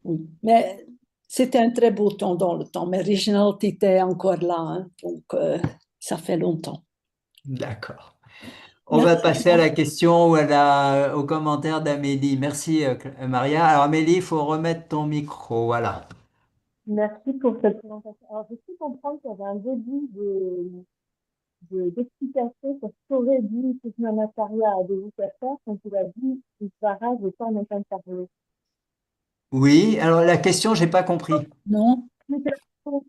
Oui. Mais c'était un très beau temps dans le temps. Mais Reginald était encore là, hein. Donc ça fait longtemps. D'accord. On va Merci. passer à la question ou au commentaire d'Amélie. Merci, Maria. Alors, Amélie, il faut remettre ton micro. Voilà. Merci pour cette présentation. Alors, j'ai pu comprendre qu'il y avait un début d'explication sur ce qu'aurait dit Krishnamacharya à Devikasa quand il a dit il paraît le temps n'est pas parler. Oui, alors la question, j'ai pas compris. Non? Explication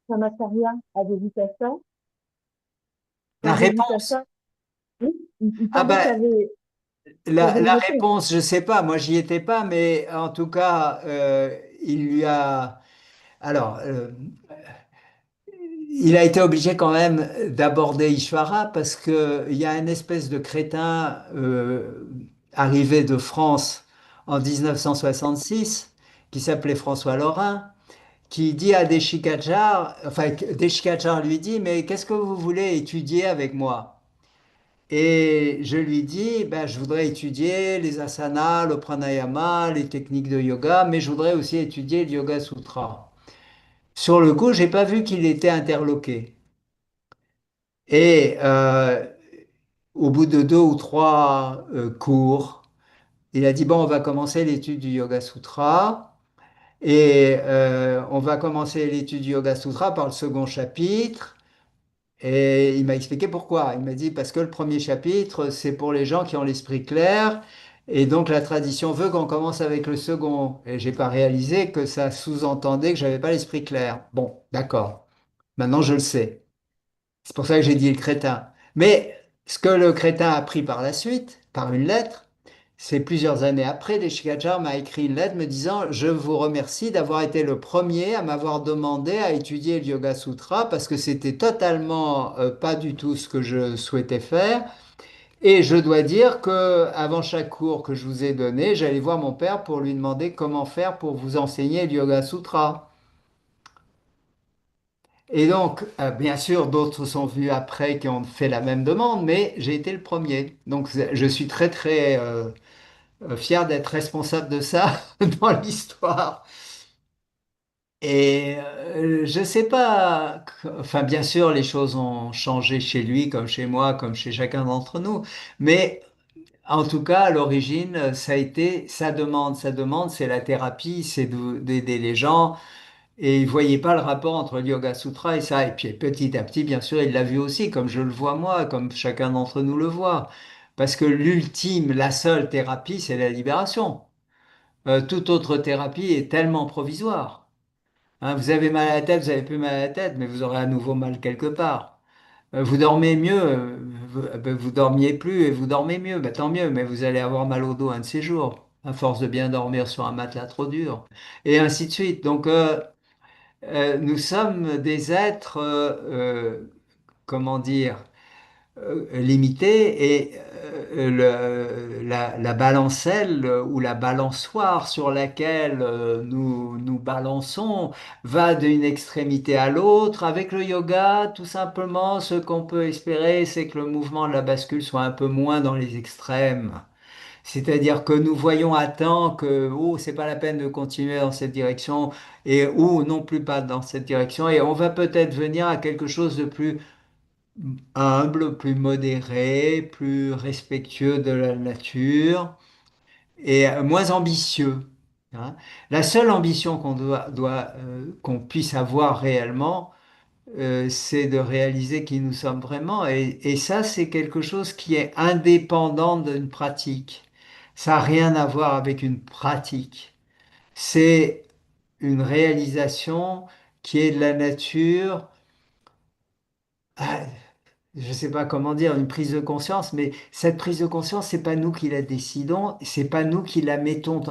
Krishnamacharya à Devikasa, quand La réponse? Devikasa, oui, il Ah paraît ben, qu'il y avait une la réponse. réponse, je sais pas. Moi, j'y étais pas, mais en tout cas, il lui a. Alors, il a été obligé quand même d'aborder Ishvara parce qu'il y a une espèce de crétin arrivé de France en 1966 qui s'appelait François Lorrain, qui dit à Deshikachar, enfin Deshikachar lui dit, mais qu'est-ce que vous voulez étudier avec moi? Et je lui dis, ben, je voudrais étudier les asanas, le pranayama, les techniques de yoga, mais je voudrais aussi étudier le Yoga Sutra. Sur le coup, j'ai pas vu qu'il était interloqué. Et au bout de deux ou trois cours, il a dit, bon, on va commencer l'étude du Yoga Sutra. Et on va commencer l'étude du Yoga Sutra par le second chapitre. Et il m'a expliqué pourquoi. Il m'a dit, parce que le premier chapitre, c'est pour les gens qui ont l'esprit clair. Et donc la tradition veut qu'on commence avec le second. Et j'ai pas réalisé que ça sous-entendait que j'avais pas l'esprit clair. Bon, d'accord. Maintenant, je le sais. C'est pour ça que j'ai dit le crétin. Mais ce que le crétin a appris par la suite, par une lettre, c'est plusieurs années après, Deshikachar m'a écrit une lettre me disant: Je vous remercie d'avoir été le premier à m'avoir demandé à étudier le Yoga Sutra parce que c'était totalement pas du tout ce que je souhaitais faire. Et je dois dire que avant chaque cours que je vous ai donné, j'allais voir mon père pour lui demander comment faire pour vous enseigner le Yoga Sutra. Et donc, bien sûr, d'autres sont venus après qui ont fait la même demande, mais j'ai été le premier. Donc, je suis très, très fier d'être responsable de ça dans l'histoire. Et je sais pas, enfin, bien sûr, les choses ont changé chez lui, comme chez moi, comme chez chacun d'entre nous, mais en tout cas, à l'origine, ça a été sa demande. Sa demande, c'est la thérapie, c'est d'aider les gens. Et il voyait pas le rapport entre le Yoga Sutra et ça. Et puis petit à petit, bien sûr, il l'a vu aussi, comme je le vois moi, comme chacun d'entre nous le voit. Parce que l'ultime, la seule thérapie, c'est la libération. Toute autre thérapie est tellement provisoire. Hein, vous avez mal à la tête, vous avez plus mal à la tête, mais vous aurez à nouveau mal quelque part. Vous dormez mieux, vous dormiez plus et vous dormez mieux, ben, tant mieux, mais vous allez avoir mal au dos un de ces jours, à force de bien dormir sur un matelas trop dur, et ainsi de suite. Donc, nous sommes des êtres, comment dire, limités et la balancelle ou la balançoire sur laquelle nous balançons va d'une extrémité à l'autre. Avec le yoga, tout simplement, ce qu'on peut espérer, c'est que le mouvement de la bascule soit un peu moins dans les extrêmes. C'est-à-dire que nous voyons à temps que oh, c'est pas la peine de continuer dans cette direction et ou non plus pas dans cette direction et on va peut-être venir à quelque chose de plus humble, plus modéré, plus respectueux de la nature et moins ambitieux. Hein. La seule ambition qu'on puisse avoir réellement, c'est de réaliser qui nous sommes vraiment. Et ça, c'est quelque chose qui est indépendant d'une pratique. Ça n'a rien à voir avec une pratique. C'est une réalisation qui est de la nature. Ah, je ne sais pas comment dire, une prise de conscience, mais cette prise de conscience, c'est pas nous qui la décidons, c'est pas nous qui la mettons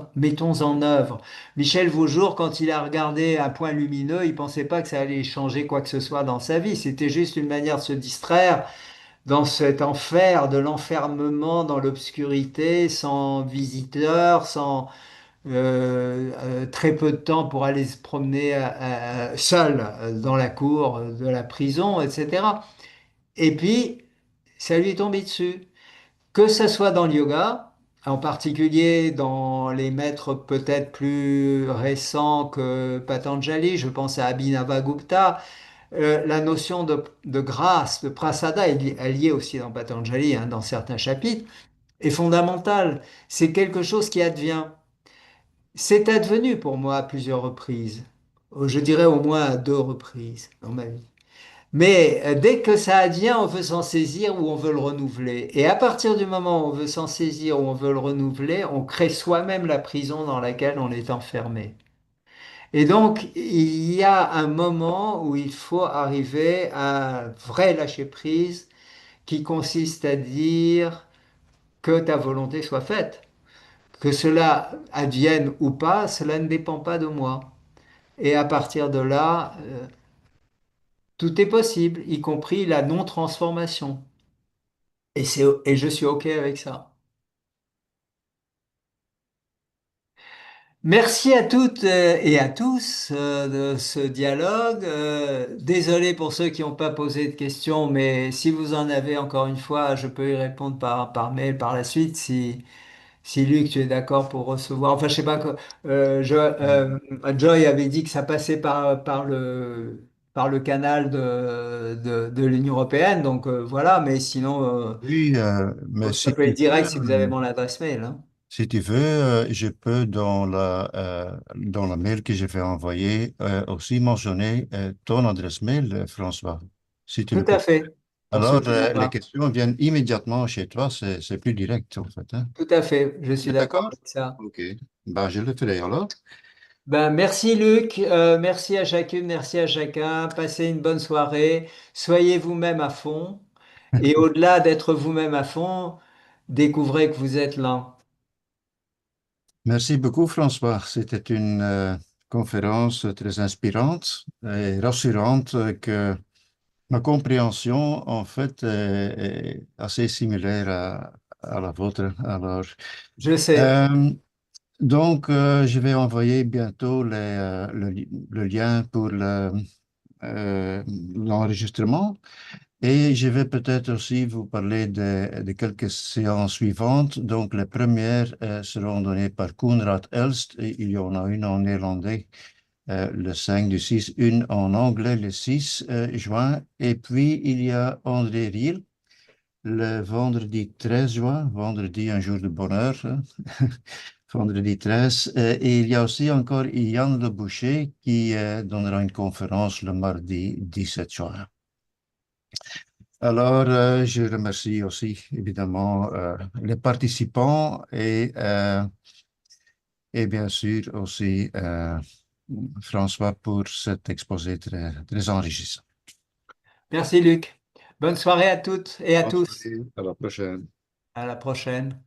en œuvre. Michel Vaujour, quand il a regardé un point lumineux, il pensait pas que ça allait changer quoi que ce soit dans sa vie. C'était juste une manière de se distraire dans cet enfer de l'enfermement, dans l'obscurité, sans visiteurs, sans très peu de temps pour aller se promener seul dans la cour de la prison, etc. Et puis, ça lui est tombé dessus. Que ce soit dans le yoga, en particulier dans les maîtres peut-être plus récents que Patanjali, je pense à Abhinavagupta, la notion de grâce, de prasada, elle y est aussi dans Patanjali, hein, dans certains chapitres, est fondamentale. C'est quelque chose qui advient. C'est advenu pour moi à plusieurs reprises. Je dirais au moins à deux reprises dans ma vie. Mais dès que ça advient, on veut s'en saisir ou on veut le renouveler. Et à partir du moment où on veut s'en saisir ou on veut le renouveler, on crée soi-même la prison dans laquelle on est enfermé. Et donc, il y a un moment où il faut arriver à un vrai lâcher-prise qui consiste à dire que ta volonté soit faite. Que cela advienne ou pas, cela ne dépend pas de moi. Et à partir de là, Tout est possible, y compris la non-transformation. Et je suis OK avec ça. Merci à toutes et à tous de ce dialogue. Désolé pour ceux qui n'ont pas posé de questions, mais si vous en avez encore une fois, je peux y répondre par mail par la suite si Luc, tu es d'accord pour recevoir. Enfin, je sais pas que Joy avait dit que ça passait par le canal de l'Union européenne, donc voilà, mais sinon, Oui, mais ça si peut être tu direct veux, si vous avez mon adresse mail, hein. si tu veux, je peux dans la mail que je vais envoyer aussi mentionner ton adresse mail, François, si tu Tout le à peux. fait, pour ceux Alors, qui n'ont les pas. questions viennent immédiatement chez toi, c'est plus direct en fait, hein. Tout à fait, je Tu suis es d'accord d'accord? avec ça. Ok. Ben, je le ferai alors. Ben, merci Luc, merci à chacune, merci à chacun. Passez une bonne soirée, soyez vous-même à fond. Et au-delà d'être vous-même à fond, découvrez que vous êtes lent. Merci beaucoup, François. C'était une conférence très inspirante et rassurante que ma compréhension, en fait, est assez similaire à la vôtre. Alors, Je sais. euh, donc, je vais envoyer bientôt le lien pour l'enregistrement et je vais peut-être aussi vous parler de quelques séances suivantes. Donc, les premières seront données par Koenraad Elst et il y en a une en néerlandais le 5 du 6, une en anglais le 6 juin. Et puis, il y a André Riel le vendredi 13 juin, vendredi un jour de bonheur, hein. Vendredi 13. Et il y a aussi encore Yann Le Boucher qui donnera une conférence le mardi 17 juin. Alors, je remercie aussi évidemment les participants et bien sûr aussi François pour cet exposé très enrichissant. Merci Luc. Bonne soirée à toutes et à Bonne tous. soirée, à la prochaine. À la prochaine.